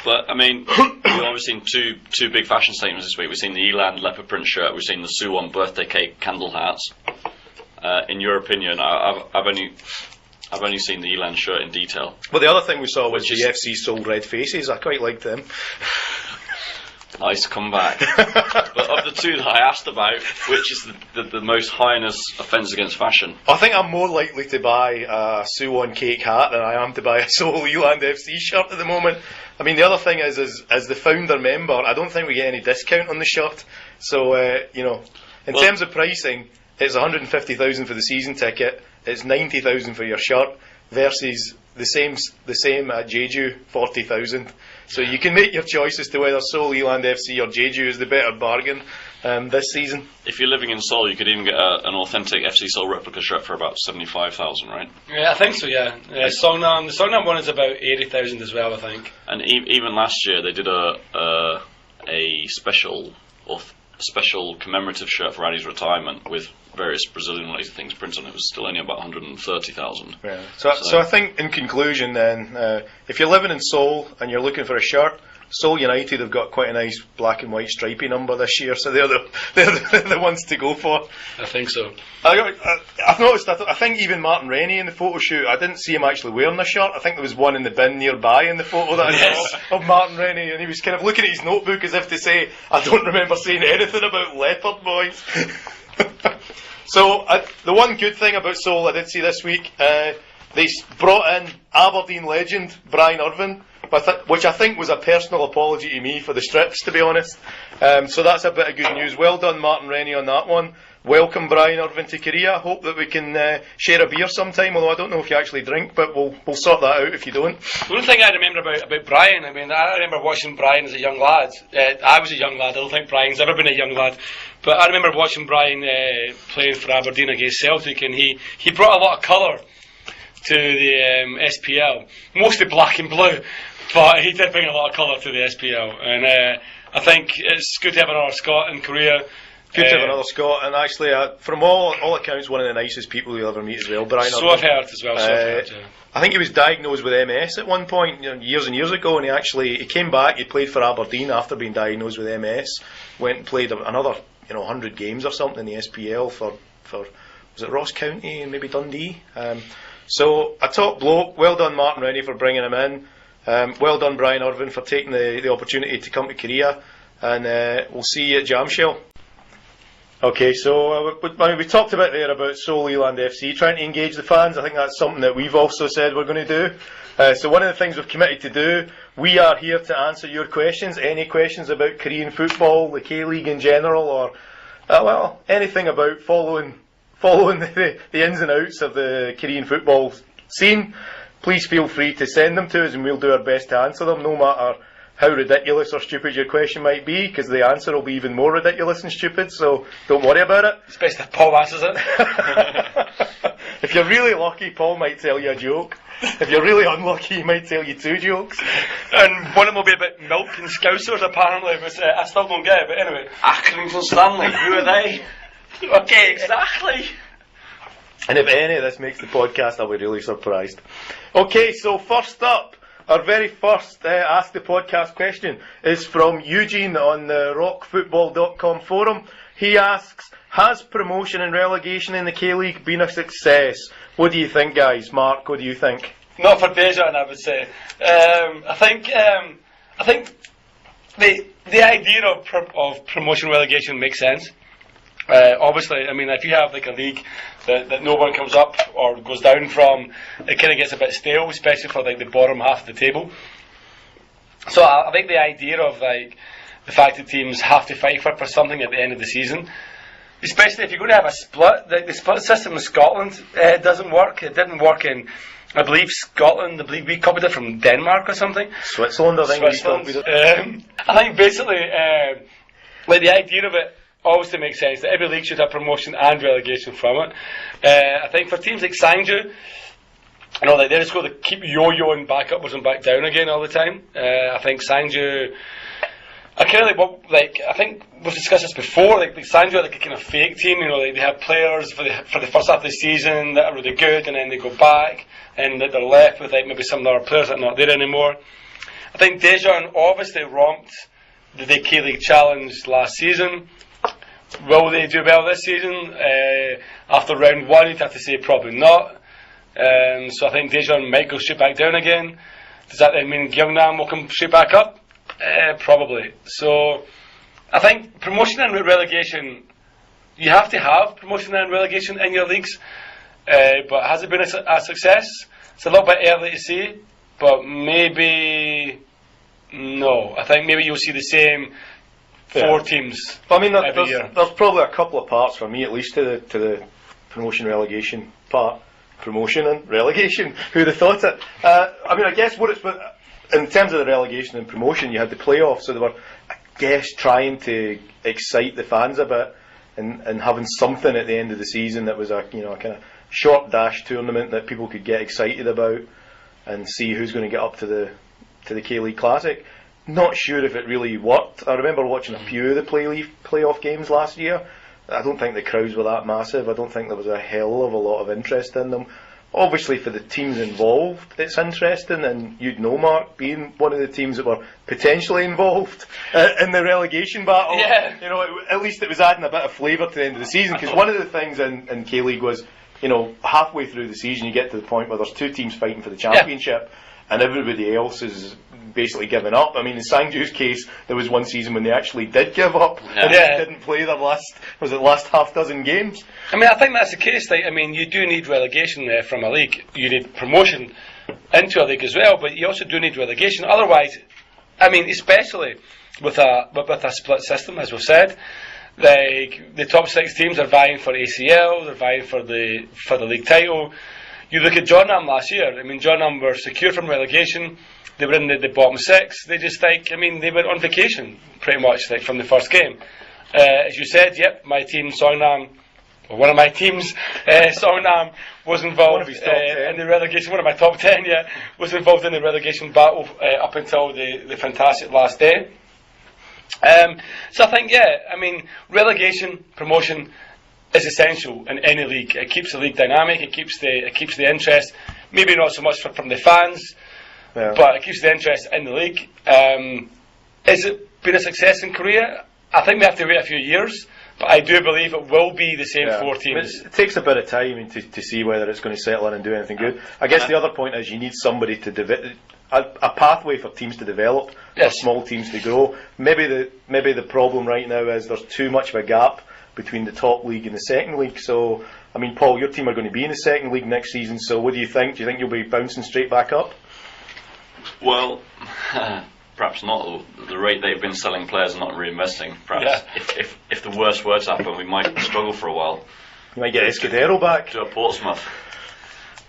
But I mean, we've obviously seen two big fashion statements this week. We've seen the Eland leopard print shirt. We've seen the Suwon birthday cake candle hats. In your opinion, I've only seen the Eland shirt in detail. Well, the other thing we saw was the FC Seoul red faces. I quite liked them. Nice comeback. But of the two that I asked about, which is the most heinous offence against fashion? I think I'm more likely to buy a Suwon cake hat than I am to buy a Seoul Eland FC shirt at the moment. I mean, the other thing is as the founder member, I don't think we get any discount on the shirt. So, in terms of pricing, it's 150,000 for the season ticket, it's 90,000 for your shirt, versus the same at Jeju, 40,000. So you can make your choice as to whether Seoul, Eland FC or Jeju is the better bargain this season. If you're living in Seoul, you could even get an authentic FC Seoul replica shirt for about 75,000, right? Yeah, I think so. Yeah, Songnam. The Songnam one is about 80,000 as well, I think. And even last year, they did a special commemorative shirt for Addy's retirement with various Brazilian-related things printed on it. It was still only about 130,000. Yeah. So I think, in conclusion, then, if you're living in Seoul and you're looking for a shirt, Seoul United have got quite a nice black and white stripy number this year, so they're the ones to go for. I think so. I've noticed. I think even Martin Rennie in the photo shoot, I didn't see him actually wearing the shirt. I think there was one in the bin nearby in the photo that I saw of Martin Rennie, and he was kind of looking at his notebook as if to say, "I don't remember saying anything about leopard boys." So the one good thing about Seoul I did see this week, they brought in Aberdeen legend Brian Irvine, which I think was a personal apology to me for the strips, to be honest. So that's a bit of good news. Well done, Martin Rennie, on that one. Welcome, Brian Irvine, to Korea. Hope that we can share a beer sometime, although I don't know if you actually drink, but we'll sort that out if you don't. The only thing I remember about Brian, I remember watching Brian as a young lad. I was a young lad. I don't think Brian's ever been a young lad. But I remember watching Brian playing for Aberdeen against Celtic, and he brought a lot of colour to the SPL. Mostly black and blue, but he did bring a lot of colour to the SPL. And I think it's good to have another Scot in Korea. Good to have another Scot, and actually, from all accounts, one of the nicest people you'll ever meet as well, Brian. So I've heard as well. I think he was diagnosed with MS at one point, years and years ago, and he came back. He played for Aberdeen after being diagnosed with MS. Went and played another 100 games or something in the SPL for was it Ross County and maybe Dundee. So a top bloke. Well done, Martin Rennie, for bringing him in. Well done, Brian Irvine, for taking the opportunity to come to Korea, and we'll see you at Jamshell. Okay, so we talked a bit there about Seoul Eland FC trying to engage the fans. I think that's something that we've also said we're going to do. So one of the things we've committed to do, we are here to answer your questions. Any questions about Korean football, the K-League in general, or anything about following the ins and outs of the Korean football scene, please feel free to send them to us, and we'll do our best to answer them, no matter how ridiculous or stupid your question might be, because the answer will be even more ridiculous and stupid, so don't worry about it. It's best if Paul answers it. If you're really lucky, Paul might tell you a joke. If you're really unlucky, he might tell you 2 jokes. And one of them will be about milk and Scousers, apparently, but I still don't get it, but anyway. Accrington Stanley, who are they? Okay, exactly. And if any of this makes the podcast, I'll be really surprised. Okay, so first up, our very first Ask the Podcast question is from Eugene on the rockfootball.com forum. He asks, has promotion and relegation in the K-League been a success? What do you think, guys? Mark, what do you think? Not for Dejan, I would say. I think the idea of promotion and relegation makes sense. Obviously, if you have like a league that no one comes up or goes down from, it kind of gets a bit stale, especially for like the bottom half of the table. So I think the idea of like the fact that teams have to fight for something at the end of the season, especially if you're going to have a split, the split system in Scotland doesn't work. It didn't work in, I believe, Scotland. I believe we copied it from Denmark or something. Switzerland, I think. I think basically, like the idea of it obviously makes sense that every league should have promotion and relegation from it. I think for teams like Sangju, like they're just going to keep yo-yoing back upwards and back down again all the time. I think Sangju, I think we've discussed this before. Like Sangju are like a kind of fake team. They have players for the first half of the season that are really good, and then they go back, and they're left with like maybe some of their players that are not there anymore. I think Dejan obviously romped the K-League Challenge last season. Will they do well this season? After round 1, you'd have to say probably not. So I think Dejan might go straight back down again. Does that then mean Gyeongnam will come straight back up? Probably. So I think promotion and relegation, you have to have promotion and relegation in your leagues. But has it been a success? It's a little bit early to say, but maybe no. I think maybe you'll see the same 4 teams. There's probably a couple of parts for me, at least, to the promotion relegation part. promotion and relegation. Who'd have thought it? I mean, I guess what it's in terms of the relegation and promotion, you had the playoffs, so they were, I guess, trying to excite the fans a bit and having something at the end of the season that was a kind of short dash tournament that people could get excited about and see who's going to get up to the K-League Classic. Not sure if it really worked. I remember watching a few of the playoff games last year. I don't think the crowds were that massive. I don't think there was a hell of a lot of interest in them. Obviously, for the teams involved, it's interesting, and you'd know, Mark, being one of the teams that were potentially involved in the relegation battle. Yeah. At least it was adding a bit of flavour to the end of the season. Because one of the things in K-League was, halfway through the season, you get to the point where there's two teams fighting for the championship, and everybody else is basically giving up. I mean, in Sangju's case, there was one season when they actually did give up and didn't play their last half dozen games. I mean, I think that's the case. I mean, you do need relegation from a league. You need promotion into a league as well, but you also do need relegation. Otherwise, I mean, especially with a split system, as we've said, the top 6 teams are vying for ACL, they're vying for the league title. You look at Johnnam last year. I mean, Johnnam were secure from relegation. They were in the bottom 6. They just they went on vacation pretty much from the first game. As you said, my team Songnam, or one of my teams, Songnam, was involved in the relegation. One of my top 10, was involved in the relegation battle up until the fantastic last day. So I think, relegation, promotion is essential in any league. It keeps the league dynamic. It keeps the interest. Maybe not so much from the fans, but it keeps the interest in the league. Has it been a success in Korea? I think we have to wait a few years, but I do believe it will be the same 4 teams. It takes a bit of time to see whether it's going to settle in and do anything good. I guess the other point is you need somebody to a pathway for teams to develop, for small teams to grow. Maybe the problem right now is there's too much of a gap between the top league and the second league. So, I mean, Paul, your team are going to be in the second league next season, so what do you think? Do you think you'll be bouncing straight back up? Well, perhaps not. The rate they've been selling players and not reinvesting. Perhaps if the worst were to happen, we might struggle for a while. You might get Escudero back to a Portsmouth.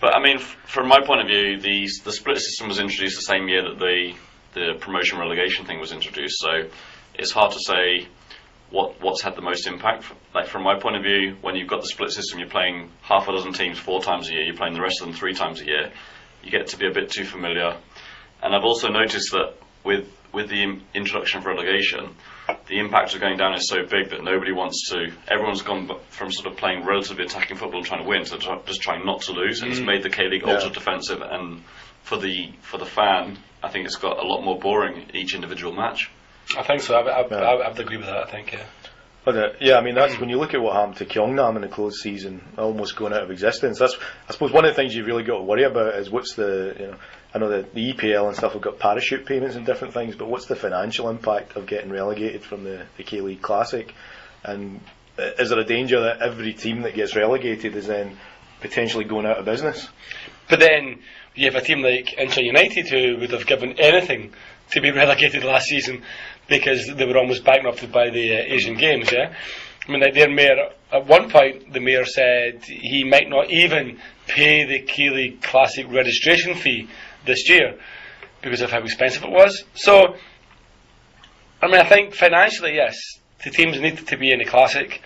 But I mean, from my point of view, the split system was introduced the same year that the promotion relegation thing was introduced. So it's hard to say what's had the most impact. Like from my point of view, when you've got the split system, you're playing half a dozen teams 4 times a year. You're playing the rest of them 3 times a year. You get to be a bit too familiar. And I've also noticed that with the introduction of relegation, the impact of going down is so big that nobody wants to. Everyone's gone from sort of playing relatively attacking football and trying to win to just trying not to lose. And it's made the K-League ultra defensive, and for the fan, I think it's got a lot more boring each individual match. I think so. I would agree with that. I think, But I mean, that's when you look at what happened to Gyeongnam in the closed season, almost going out of existence. That's, I suppose, one of the things you've really got to worry about is what's I know the EPL and stuff have got parachute payments and different things, but what's the financial impact of getting relegated from the K-League Classic? And is there a danger that every team that gets relegated is then potentially going out of business? But then you have a team like Incheon United who would have given anything to be relegated last season because they were almost bankrupted by the Asian Games. I mean, their mayor, at one point, the mayor said he might not even pay the K-League Classic registration fee this year because of how expensive it was. So, I mean, I think financially, yes, the teams need to be in the Classic.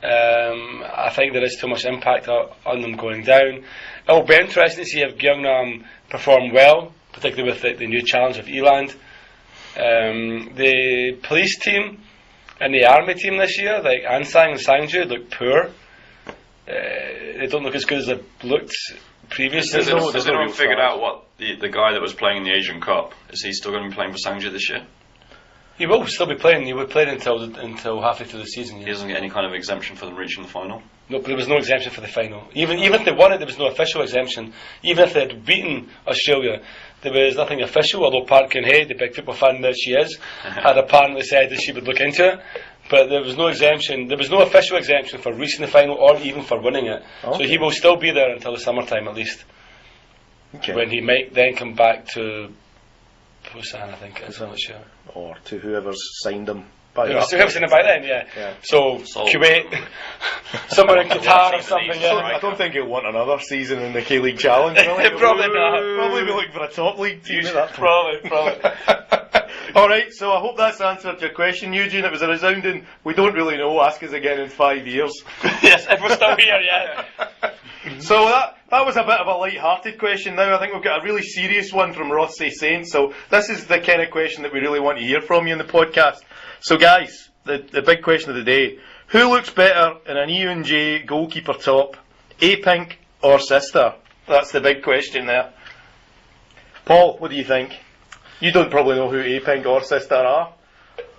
I think there is too much impact on them going down. It will be interesting to see if Gyeongnam perform well, particularly with the new challenge of Eland. The police team and the army team this year, like Ansang and Sangju, look poor. They don't look as good as they've looked previously. Has anyone figured out what the guy that was playing in the Asian Cup, is he still going to be playing for Sangju this year? He will still be playing. He will play until halfway through the season. He doesn't get any kind of exemption for them reaching the final? No, but there was no exemption for the final. Even if they won it, there was no official exemption. Even if they had beaten Australia, there was nothing official, although Park Geun-hye, the big football fan that she is, had apparently said that she would look into it. But there was no exemption. There was no official exemption for reaching the final or even for winning it. Okay. So he will still be there until the summertime at least. Okay. When he might then come back to Busan, I think it is. I'm not sure. Or to whoever's signed him by It that was in it by then, yeah. So Sold. Kuwait, somewhere in Qatar or something. So Yeah. I don't think he'll want another season in the K-League Challenge, will he? Probably not. Probably be looking for a top league team at that point. Probably. Alright, so I hope that's answered your question, Eugene. It was a resounding, we don't really know, ask us again in 5 years. Yes, if we're still here, yeah. So that was a bit of a light-hearted question. Now I think we've got a really serious one from Rothsay Saint. So this is the kind of question that we really want to hear from you in the podcast. So guys, the big question of the day: who looks better in an E&J goalkeeper top, A-Pink or Sister? That's the big question there. Paul, what do you think? You don't probably know who A-Pink or Sister are.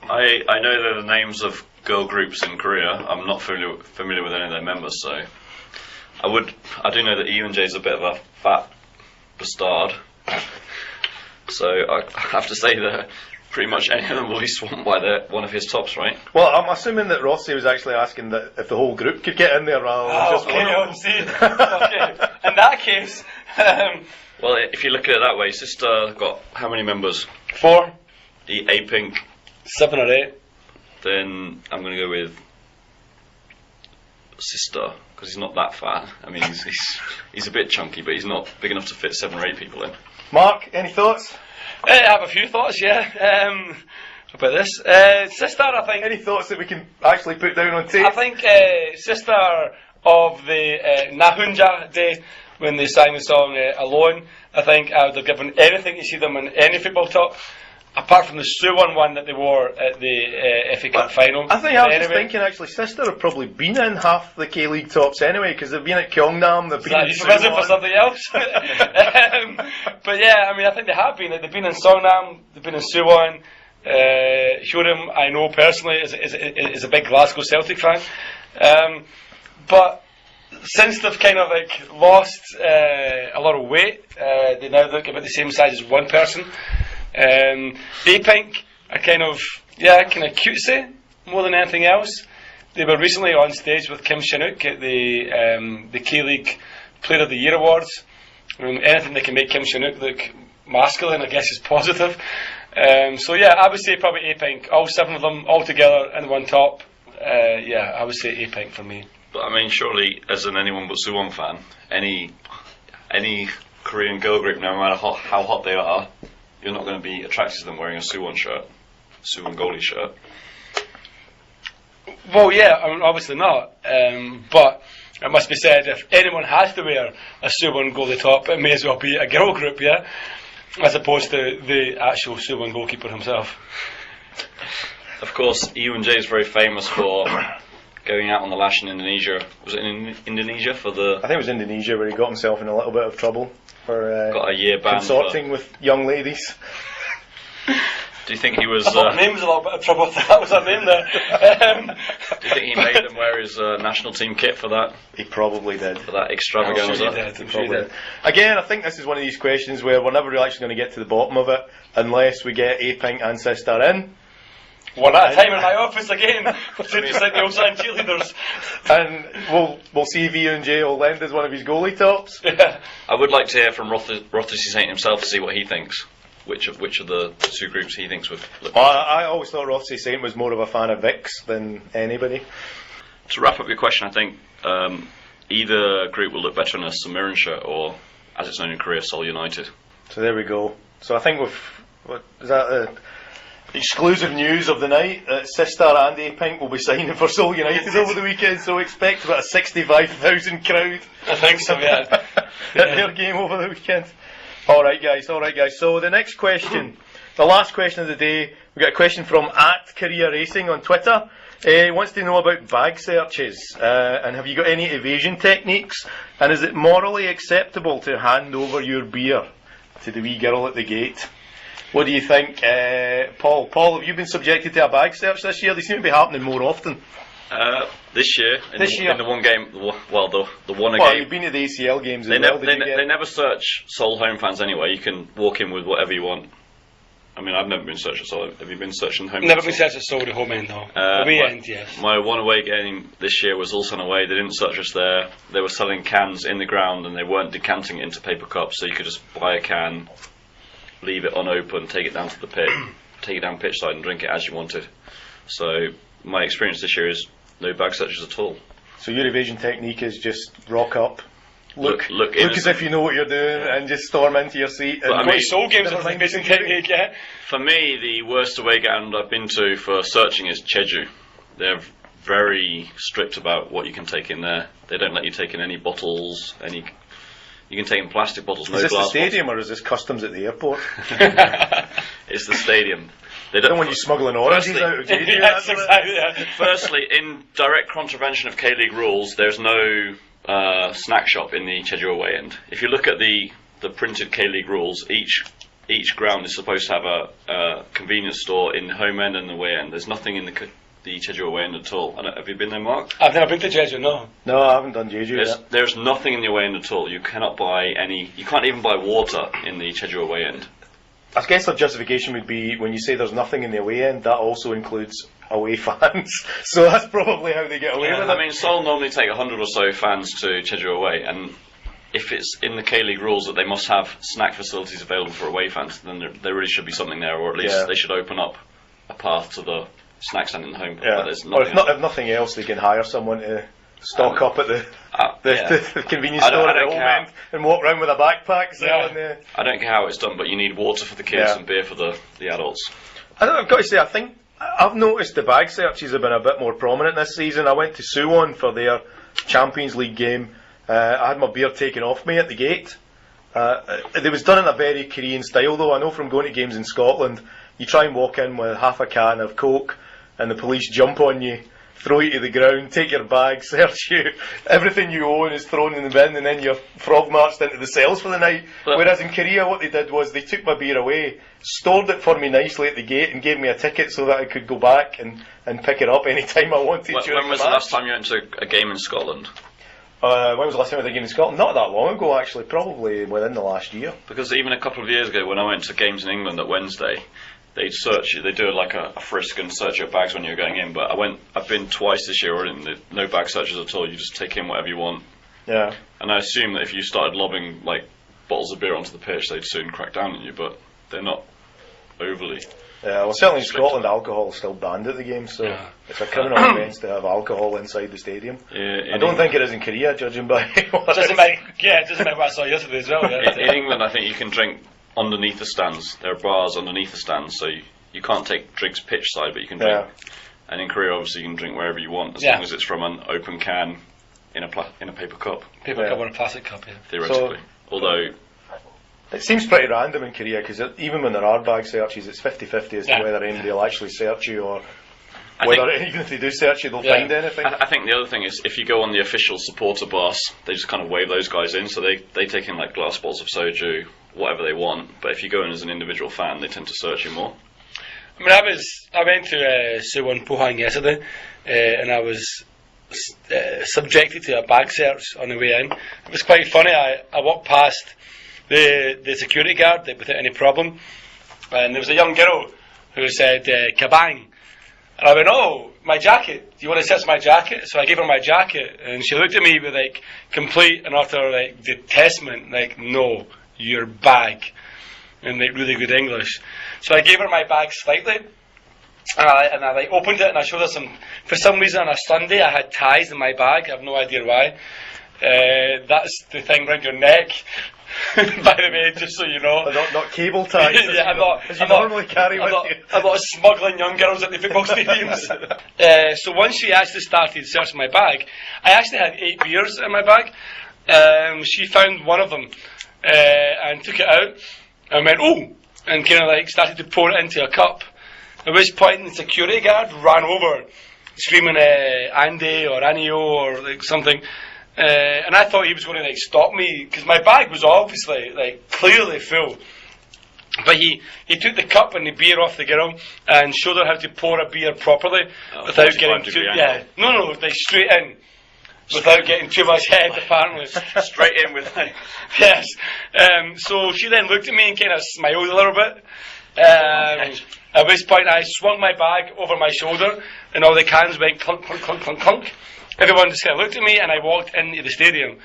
I know they're the names of girl groups in Korea. I'm not familiar with any of their members, so I do know that E&J is a bit of a fat bastard. So I have to say that pretty much any of them will be swamped by one of his tops, right? Well, I'm assuming that Rossi was actually asking that if the whole group could get in there rather than just one of them. See. Okay. In that case, Well, if you look at it that way, Sister got how many members? 4, A-Pink. 7 or 8. Then I'm going to go with Sister, because he's not that fat. I mean, he's a bit chunky, but he's not big enough to fit 7 or 8 people in. Mark, any thoughts? I have a few thoughts, yeah. About this. Sister, I think. Any thoughts that we can actually put down on tape? I think Sister of the Nahunja day, when they sang the song Alone, I think I would have given anything to see them in any football top, apart from the Suwon one that they wore at the FA Cup final. I think I was just thinking actually Sister have probably been in half the K-League tops anyway, because they've been at Gyeongnam, they've been in Euphemism for Suwon. something else. But yeah, I mean, I think they have been. They've been in Songnam, they've been in Suwon. Hyunam, I know personally, is a big Glasgow Celtic fan. But since they've kind of like lost a lot of weight, they now look about the same size as one person. A-Pink are kind of cutesy more than anything else. They were recently on stage with Kim Shin-wook at the K-League Player of the Year Awards. Anything that can make Kim Shin-wook look masculine, I guess, is positive. So yeah, I would say probably A-Pink. All 7 of them all together in one top. Yeah, I would say A-Pink for me. But I mean, surely, as an anyone but Suwon fan, any Korean girl group, no matter how hot they are, you're not going to be attracted to them wearing a Suwon shirt, Suwon goalie shirt. Well, yeah, I mean, obviously not. But it must be said, if anyone has to wear a Suwon goalie top, it may as well be a girl group, yeah, as opposed to the actual Suwon goalkeeper himself. Of course, E&J is very famous for going out on the lash in Indonesia. Was it in Indonesia for the? I think it was Indonesia where he got himself in a little bit of trouble for Got a year ban. consorting with young ladies. Do you think he was? I thought her name was a little bit of trouble. That was her name there. Do you think he made them wear his national team kit for that? He probably did. For that extravaganza? I'm sure he did. Again, I think this is one of these questions where we're never really actually going to get to the bottom of it unless we get A-Pink and Sister in. One at a time in my office again, just like the old sign cheerleaders. And we'll see if E&J will lend us one of his goalie tops. Yeah. I would like to hear from Rothsay Saint himself to see what he thinks. Which of the 2 groups he thinks would look better. I always thought Rothsay Saint was more of a fan of Vicks than anybody. To wrap up your question, I think either group will look better in a Samiran shirt or, as it's known in Korea, Seoul United. So there we go. So I think is that exclusive news of the night? Sister and A-Pink will be signing for Seoul United over the weekend, so expect about a 65,000 crowd. I think so, yeah. At their game over the weekend. Alright guys. So the next question, the last question of the day, we've got a question from @Korea Racing on Twitter. He wants to know about bag searches, and have you got any evasion techniques, and is it morally acceptable to hand over your beer to the wee girl at the gate? What do you think, Paul? Paul, have you been subjected to a bag search this year? They seem to be happening more often. This year, in the one game, the one Well, game. you've been to the ACL games as They, well. they never search Seoul home fans anyway. You can walk in with whatever you want. I mean, I've never been searched at Seoul. Have you been searching home? Never been searched at Seoul, the home end though. Away end, yes. My one away game this year was Ulsan away. They didn't search us there. They were selling cans in the ground and they weren't decanting it into paper cups, so you could just buy a can, leave it unopened, take it down to the pit, take it down pitch side and drink it as you wanted. So my experience this year is no bag searches at all. So your evasion technique is just rock up, look as innocent. if you know what you're doing, and just storm into your seat. But And I mean, Soul games never is mind amazing security. technique, yeah. For me, the worst away ground I've been to for searching is Jeju. They're very strict about what you can take in there. They don't let you take in any bottles, you can take in plastic bottles, no Is this the glass stadium or is this customs at the airport? bottles. It's the stadium. They I don't want you smuggling oranges Firstly- out of Jeju. Yes, that's it. exactly, yeah. Firstly, in direct contravention of K-League rules, there's no snack shop in the Jeju away end. If you look at the printed K-League rules, each ground is supposed to have a convenience store in the home end and the away end. There's nothing in the Jeju away end at all. Have you been there, Mark? I've never been to Jeju, no. No, I haven't done Jeju yet. There's nothing in the away end at all. You cannot buy any. You can't even buy water in the Jeju away end. I guess the justification would be when you say there's nothing in the away end, that also includes away fans. So that's probably how they get away with it. I mean, Seoul normally take 100 or so fans to Jeju away, and if it's in the K-League rules that they must have snack facilities available for away fans, then there really should be something there, or at least they should open up a path to the snack stand in the home. Yeah. But there's Or nothing. if nothing else, they can hire someone to stock up at the Yeah. convenience I don't- store I at the don't home care. end and walk around with a backpack selling the. I don't care how it's done, but you need water for the kids and beer for the adults. I've got to say, I think I've noticed the bag searches have been a bit more prominent this season. I went to Suwon for their Champions League game. I had my beer taken off me at the gate. It was done in a very Korean style, though. I know from going to games in Scotland, you try and walk in with half a can of Coke, and the police jump on you, throw you to the ground, take your bag, search you. Everything you own is thrown in the bin, and then you're frog marched into the cells for the night. Whereas in Korea, what they did was they took my beer away, stored it for me nicely at the gate, and gave me a ticket so that I could go back and pick it up any time I wanted. When was the last time you went to a game in Scotland? When was the last time I was at a game in Scotland? Not that long ago, actually. Probably within the last year. Because even a couple of years ago, when I went to games in England at Wednesday, they'd search you. They do like a frisk and search your bags when you're going in. But I've been twice this year, and no bag searches at all. You just take in whatever you want. Yeah. And I assume that if you started lobbing like bottles of beer onto the pitch, they'd soon crack down on you. But they're not overly. Yeah, well, certainly in Scotland, alcohol is still banned at the game, so it's a criminal offence to have alcohol inside the stadium. I don't think it is in Korea, judging by what Doesn't make what I saw yesterday as well. Yeah. In England, I think you can drink underneath the stands. There are bars underneath the stands, so you can't take drinks pitch side, but you can drink. Yeah. And in Korea, obviously, you can drink wherever you want, as long as it's from an open can in a paper cup, Paper cup or a plastic cup, yeah. theoretically. Although, It seems pretty random in Korea, because even when there are bag searches, it's 50-50 as to whether anybody will actually search you, or whether even if they do search you, they'll find anything. I think the other thing is, if you go on the official supporter bus, they just kind of wave those guys in, so they take in like glass bottles of soju, whatever they want. But if you go in as an individual fan, they tend to search you more. I mean, I went to Suwon Pohang yesterday, and I was subjected to a bag search on the way in. It was quite funny. I walked past the security guard without any problem, and there was a young girl who said kabang, and I went, oh, my jacket, do you want to search my jacket? So I gave her my jacket, and she looked at me with like complete and utter like detestment, like, no, your bag, in like really good English. So I gave her my bag slightly, and I like opened it, and I showed her for some reason on a Sunday I had ties in my bag. I have no idea why. That's the thing around your neck. By the way, just so you know. But not cable ties, Yeah, as you normally carry with you. I'm not smuggling young girls at the football stadiums. So once she actually started searching my bag, I actually had 8 beers in my bag. She found one of them and took it out and went, oh, and kind of like started to pour it into a cup. At which point the security guard ran over, screaming Andy or Anio or like something. And I thought he was going to like stop me, because my bag was obviously like clearly full. But he took the cup and the beer off the girl and showed her how to pour a beer properly without getting too like straight in, without getting too much head apparently. Straight in with like, Yes. So she then looked at me and kind of smiled a little bit. At which point I swung my bag over my shoulder and all the cans went clunk, clunk, clunk, clunk, clunk. Everyone just kind of looked at me and I walked into the stadium.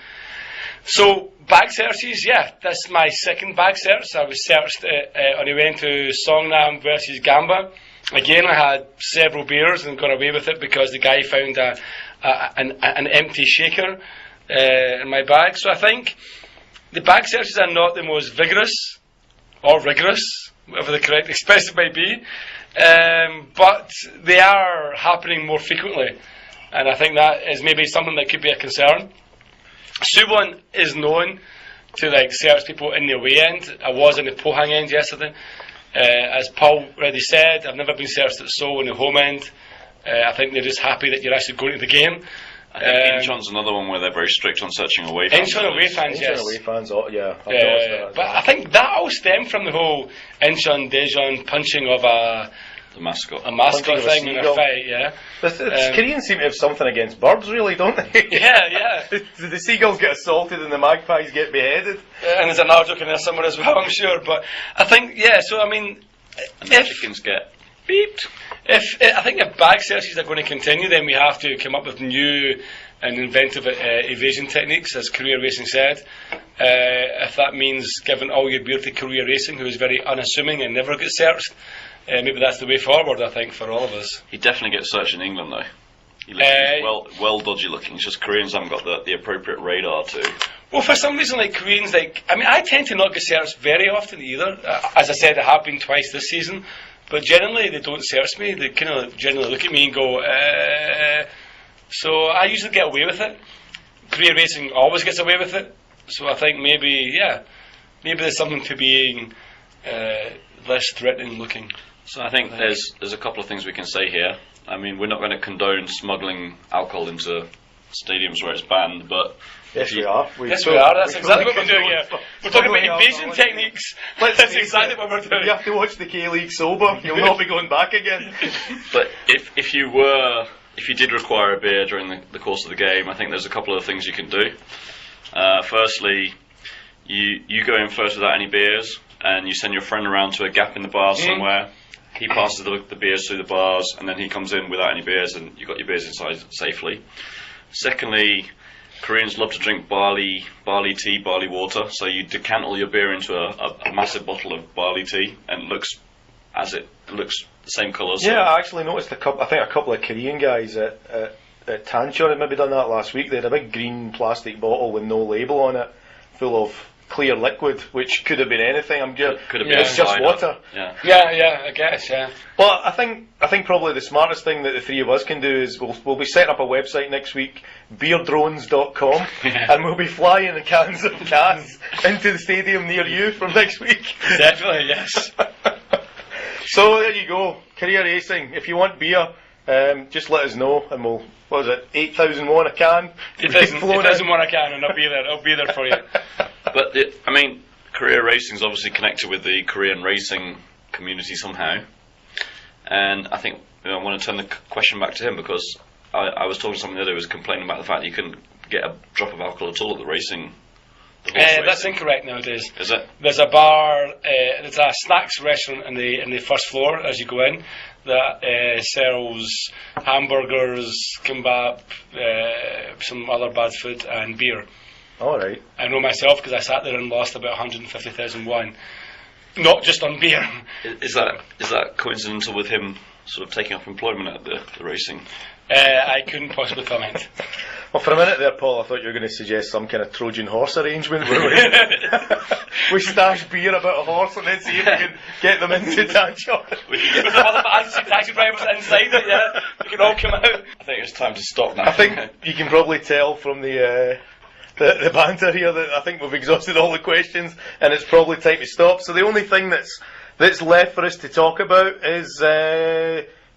So, bag searches, that's my second bag search. I was searched on the way into Songnam versus Gamba Again, I had several beers and got away with it because the guy found an empty shaker in my bag. So I think the bag searches are not the most vigorous or rigorous, whatever the correct expression might be, but they are happening more frequently, and I think that is maybe something that could be a concern. Suwon is known to search people in the away end. I was in the Pohang end yesterday. As Paul already said, I've never been searched at Seoul in the home end. I think they're just happy that you're actually going to the game. I think Incheon's another one where they're very strict on searching away fans. Incheon away fans, yes. Away fans, yeah. But I think that all stemmed from the whole Incheon, Daejeon punching of the mascot. A mascot Punching of a thing in a seagull. fight, yeah. Koreans seem to have something against birds, really, don't they? Yeah. The seagulls get assaulted and the magpies get beheaded. And there's an joke in there somewhere as well, I'm sure. But I think, so I mean, And the chickens get beeped. I think if bag searches are going to continue, then we have to come up with new and inventive evasion techniques, as Career Racing said. If that means giving all your beer to Career Racing, who is very unassuming and never gets searched, maybe that's the way forward, I think, for all of us. He definitely gets searched in England, though. He's well dodgy looking. It's just Koreans haven't got the appropriate radar to. Well, for some reason, Koreans, I tend to not get searched very often either. As I said, I have been twice this season, but generally they don't search me. They kind of generally look at me and go, So I usually get away with it. Career Racing always gets away with it. So I think maybe there's something to being less threatening looking. So I think there's a couple of things we can say here. I mean, we're not going to condone smuggling alcohol into stadiums where it's banned, but Yes, we are. Yes, we are. That's exactly what we're doing here. We're talking about evasion techniques. That's exactly what we're doing. You have to watch the K-League sober. You'll not be going back again. But if you did require a beer during the course of the game, I think there's a couple of things you can do. Firstly, you go in first without any beers, and you send your friend around to a gap in the bar somewhere. He passes the beers through the bars, and then he comes in without any beers, and you got your beers inside safely. Secondly, Koreans love to drink barley tea, barley water. So you decant all your beer into a massive bottle of barley tea, and it looks the same colour. Yeah, I actually noticed a couple of Korean guys at Tancheon had maybe done that last week. They had a big green plastic bottle with no label on it, full of clear liquid, which could have been anything. It's just water. Yeah, I guess, yeah. Well, I think probably the smartest thing that the three of us can do is we'll be setting up a website next week, beerdrones.com, and we'll be flying cans of gas into the stadium near you from next week. Definitely, yes. So there you go, Career Racing. If you want beer, just let us know, and we'll. What was it? 8,000 won a can. 8,000 won a can, and I'll be there. I'll be there for you. But Korea Racing is obviously connected with the Korean racing community somehow, and I think I want to turn the question back to him, because I was talking to someone the other day who was complaining about the fact that you couldn't get a drop of alcohol at all at the racing. That's incorrect nowadays. Is it? There's a bar, there's a snacks restaurant in the first floor as you go in that sells hamburgers, kimbap, some other bad food, and beer. All right. I know myself because I sat there and lost about 150,000 won, not just on beer. Is that coincidental with him sort of taking up employment at the racing? I couldn't possibly comment. Well, for a minute there, Paul, I thought you were going to suggest some kind of Trojan horse arrangement where we stash beer about a horse and then see if we can get them into Tancheon. With the other taxi drivers inside it, yeah. We can all come out. I think it's time to stop now. I think you can probably tell from the banter here that I think we've exhausted all the questions and it's probably time to stop. So the only thing that's left for us to talk about is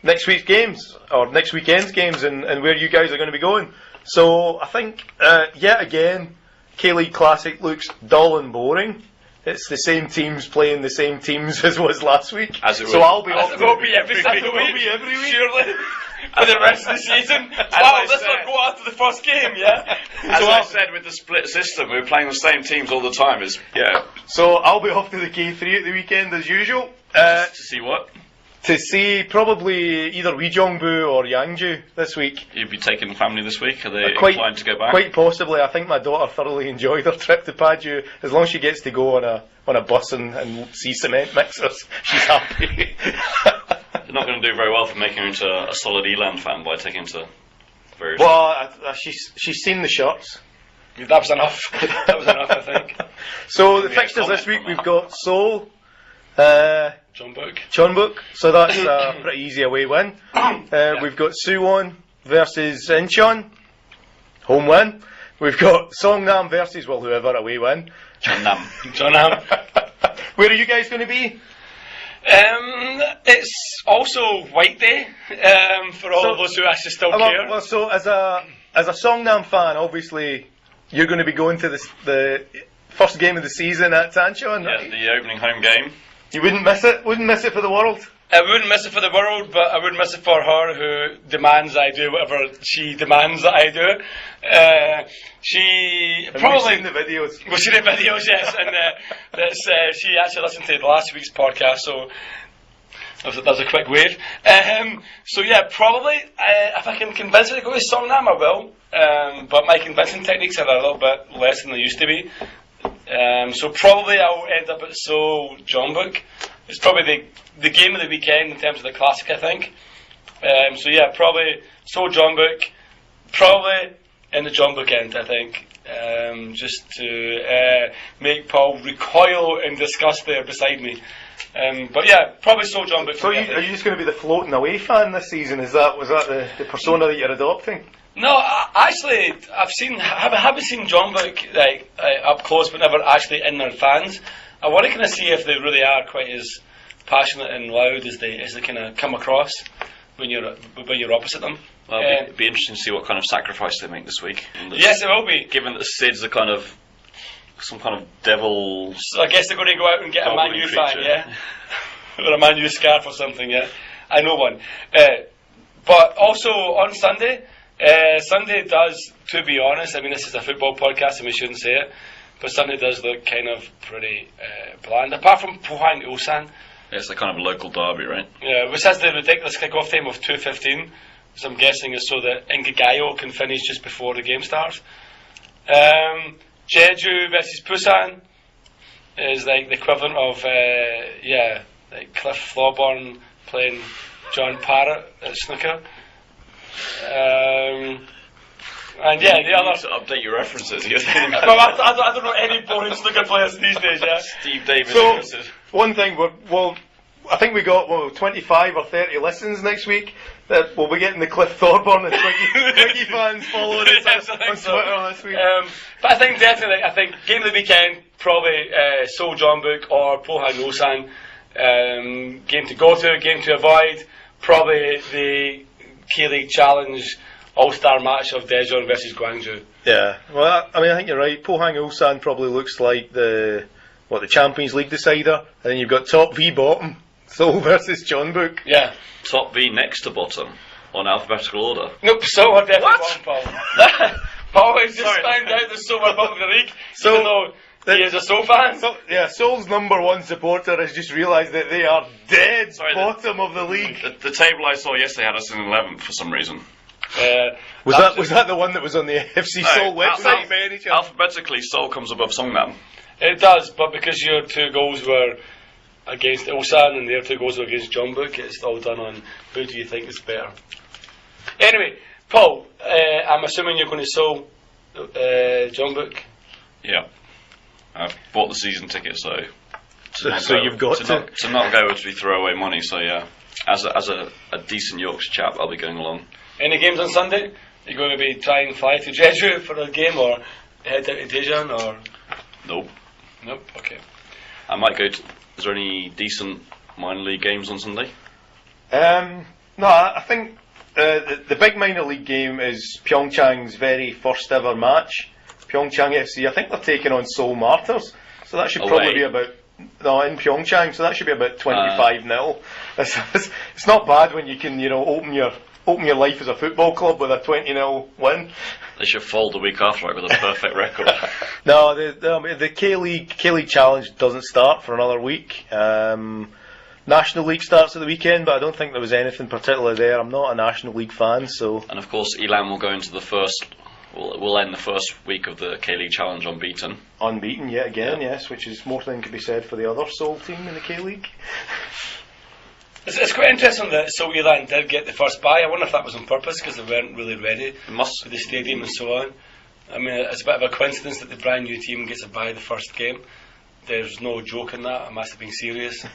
next week's games, or next weekend's games, and where you guys are going to be going. So I think, yet again, K-League Classic looks dull and boring. It's the same teams playing the same teams as was last week. So I'll be off. It will be every week. Surely. For the rest of the season. Wow, let's not go after the first game, yeah? As I said, with the split system, we're playing the same teams all the time. So I'll be off to the K3 at the weekend as usual. To see what? To see probably either Weijongbu or Yangju this week. You'll be taking family this week? Are they inclined to go back? Quite possibly. I think my daughter thoroughly enjoyed her trip to Paju. As long as she gets to go on a bus and see cement mixers, she's happy. not going to do very well for making her into a solid Eland fan by taking him to various. Well, she's seen the shirts. That was enough. That was enough, I think. So the fixtures this week, we've got Seoul, Chonbuk, so that's a pretty easy away win. We've got Suwon versus Incheon, home win. We've got Songnam versus, well, whoever, away win. Jeonnam. Where are you guys going to be? It's also White Day for all of us who actually still care. Well, so as a Songnam fan, obviously you're going to be going to the first game of the season at Sancheon, Yeah, right? the opening home game. You wouldn't miss it? Wouldn't miss it for the world? I wouldn't miss it for the world, but I would miss it for her, who demands I do whatever she demands that I do. She probably... We've seen the videos. We've seen the videos, yes, and she actually listened to last week's podcast, so that was a quick wave. So yeah, probably, if I can convince her to go to Songnam, I will, but my convincing techniques are a little bit less than they used to be. So probably I'll end up at Seoul Jeonbuk. It's probably the game of the weekend in terms of the classic, I think. So yeah, probably Seoul Jeonbuk, probably in the Jeonbuk end, I think. Just to make Paul recoil in disgust there beside me. But yeah, probably Seoul Jeonbuk. So are you just going to be the floating away fan this season? Was that the persona that you're adopting? No, actually, I haven't seen Jeonbuk up close, but never actually in their fans. I want to kind of see if they really are quite as passionate and loud as they kind of come across when you're opposite them. Well, it'd be interesting to see what kind of sacrifice they make this week. Yes, it will be. Given that Sid's some kind of devil. So I guess they're going to go out and get a Man U fan, yeah, or a Man U scarf or something. Yeah, I know one. But also on Sunday. Sunday does, to be honest, I mean this is a football podcast and we shouldn't say it, but Sunday does look kind of pretty bland, apart from Pohang Ulsan. Yeah, it's a kind of local derby, right? Yeah, which has the ridiculous kick-off time of 2:15, which I'm guessing is so that Ingagayo can finish just before the game starts. Jeju versus Busan is like the equivalent of like Cliff Flawborn playing John Parrott at snooker. And yeah, the other. To update your references. Well, I don't know any boring snooker players these days. Yeah. Steve Davis. So one thing, I think we got 25 or 30 listens next week. That we'll be getting the Cliff Thorburn and Twiggy fans following us Yes, on Twitter this week. But I think definitely, game of the weekend probably Seoul Jeonbuk or Pohang Ulsan. Game to go to, game to avoid. Probably the K-League Challenge All-Star match of Daejeon versus Gwangju. Yeah, well, I mean, I think you're right. Pohang Ulsan probably looks like the Champions League decider, and then you've got top v bottom, Seoul versus Jeonbuk. Yeah. Top V next to bottom on alphabetical order. Nope, Seoul are definitely What? bottom, Paul. Paul has just Sorry. found out that Seoul are bottom of the league, So- even though he is a Seoul fan. So, yeah, Seoul's number one supporter has just realised that they are dead Sorry, bottom of the league. The table I saw yesterday had us in 11th for some reason. Was that the one that was on the FC Seoul website by any chance? Alphabetically, Seoul comes above Songnam. It does, but because your two goals were against Ulsan and their two goals were against Jeonbuk, it's all done on who do you think is better. Anyway, Paul, I'm assuming you're going to Seoul Jeonbuk. Yeah. I've bought the season ticket, so You've got to not go would be throwaway money. So yeah, as a decent Yorkshire chap, I'll be going along. Any games on Sunday? Are you going to be trying to fly to Jeju for a game or head down to Daejeon or? Nope. Nope, okay. I might go to. Is there any decent minor league games on Sunday? No, I think the big minor league game is Pyeongchang's very first ever match. Pyeongchang FC. I think they're taking on Seoul Martyrs, so that should probably be about. No, in Pyeongchang, so that should be about 25-0. It's not bad when you can, open your life as a football club with a 20-0 win. They should fold the week after, with a perfect record. No, the K-League Challenge doesn't start for another week. National League starts at the weekend, but I don't think there was anything particular there. I'm not a National League fan, so. And of course, Eland will go into the first. We'll end the first week of the K-League Challenge unbeaten. Unbeaten yet again, yes, which is more than could be said for the other Seoul team in the K-League. It's quite interesting that Eland did get the first bye. I wonder if that was on purpose because they weren't really ready for the stadium and so on. I mean, it's a bit of a coincidence that the brand new team gets a bye the first game. There's no joke in that. It must have been serious.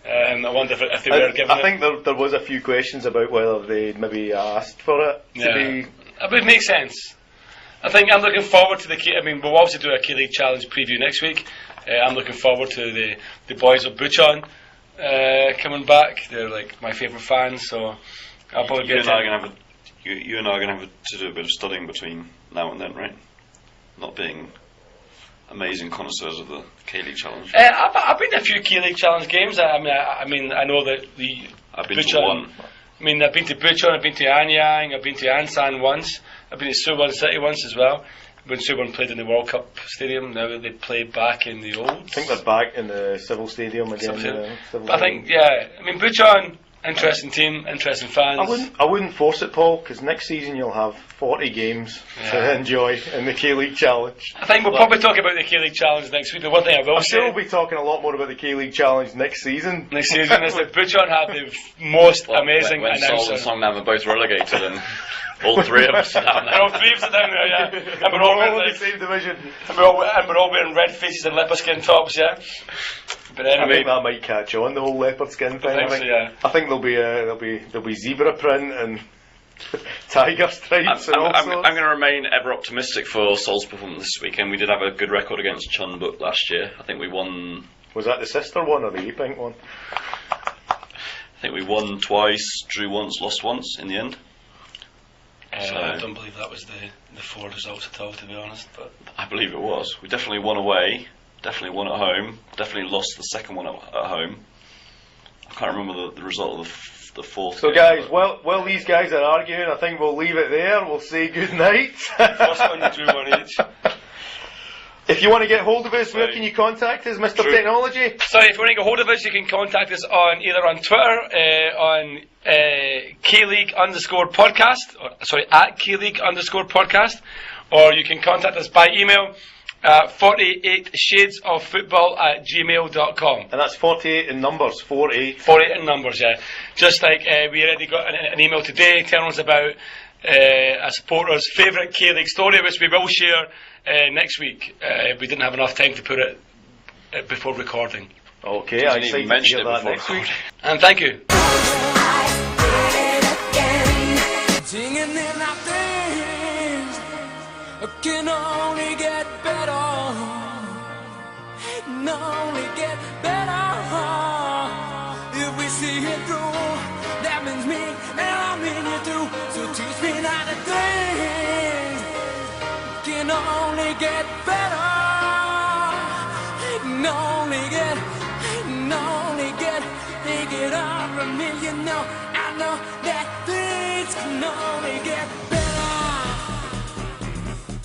I wonder if they were given. I think there was a few questions about whether they maybe asked for it. It would make sense. I think I'm looking forward to I mean, we'll obviously do a K-League Challenge preview next week. I'm looking forward to the boys of Buchon coming back. They're like my favourite fans, so I'll probably You and I are going to have to do a bit of studying between now and then, right? Not being amazing connoisseurs of the K-League Challenge. I've been to a few K-League Challenge games. I mean, I know that I've been Buchon, to one. I mean, I've been to Buchon, I've been to Anyang, I've been to Ansan once, I've been to Suwon City once as well. When Suwon played in the World Cup Stadium, now they play back in the old. I think they're back in the Civil Stadium again. I think, I mean, Buchon, interesting team, interesting fans. I wouldn't force it, Paul, because next season you'll have 40 games to enjoy in the K-League Challenge. I think we'll probably talk about the K-League Challenge next week. The one thing I will say, we'll be talking a lot more about the K-League Challenge next season. Next season is that Buchon had the most amazing when announcer. Sol and Songnam are both relegated and all three of us are down there. All three of us are down there, yeah. And We're all in the same division. And we're all wearing red faces and leopard skin tops, yeah. But I anyway, think that might catch on, the whole leopard skin thing. I think there'll be zebra print and tiger stripes and all I'm sorts. going to remain ever optimistic for Sol's performance this weekend. We did have a good record against Chunbuk last year. I think we won. Was that the sister one or the E-Pink one? I think we won twice, drew once, lost once in the end. I don't believe that was the four results at all, to be honest. But I believe it was. We definitely won away, definitely won at home, definitely lost the second one at home. I can't remember the result of the fourth. So game, guys, while these guys are arguing, I think we'll leave it there. We'll say good night. first one you drew one each. If you want to get hold of us, where can you contact us, Mr. Technology? So if you want to get hold of us, you can contact us either on Twitter, on K-League_podcast, at K-League_podcast, or you can contact us by email at 48shadesoffootball@gmail.com. And that's 48 in numbers, 48. 48 in numbers, yeah. Just like we already got an email today telling us about a supporter's favourite K-League story, which we will share next week. We didn't have enough time to put it before recording. Okay, I didn't even excited to mention hear it that before next week. And thank you. Singing in our things can only get better, can only get better. If we see it through, that means me and I mean you too. So teach me not to think, can only get better, can only get, take it all from me, you know. I know that things can only get better.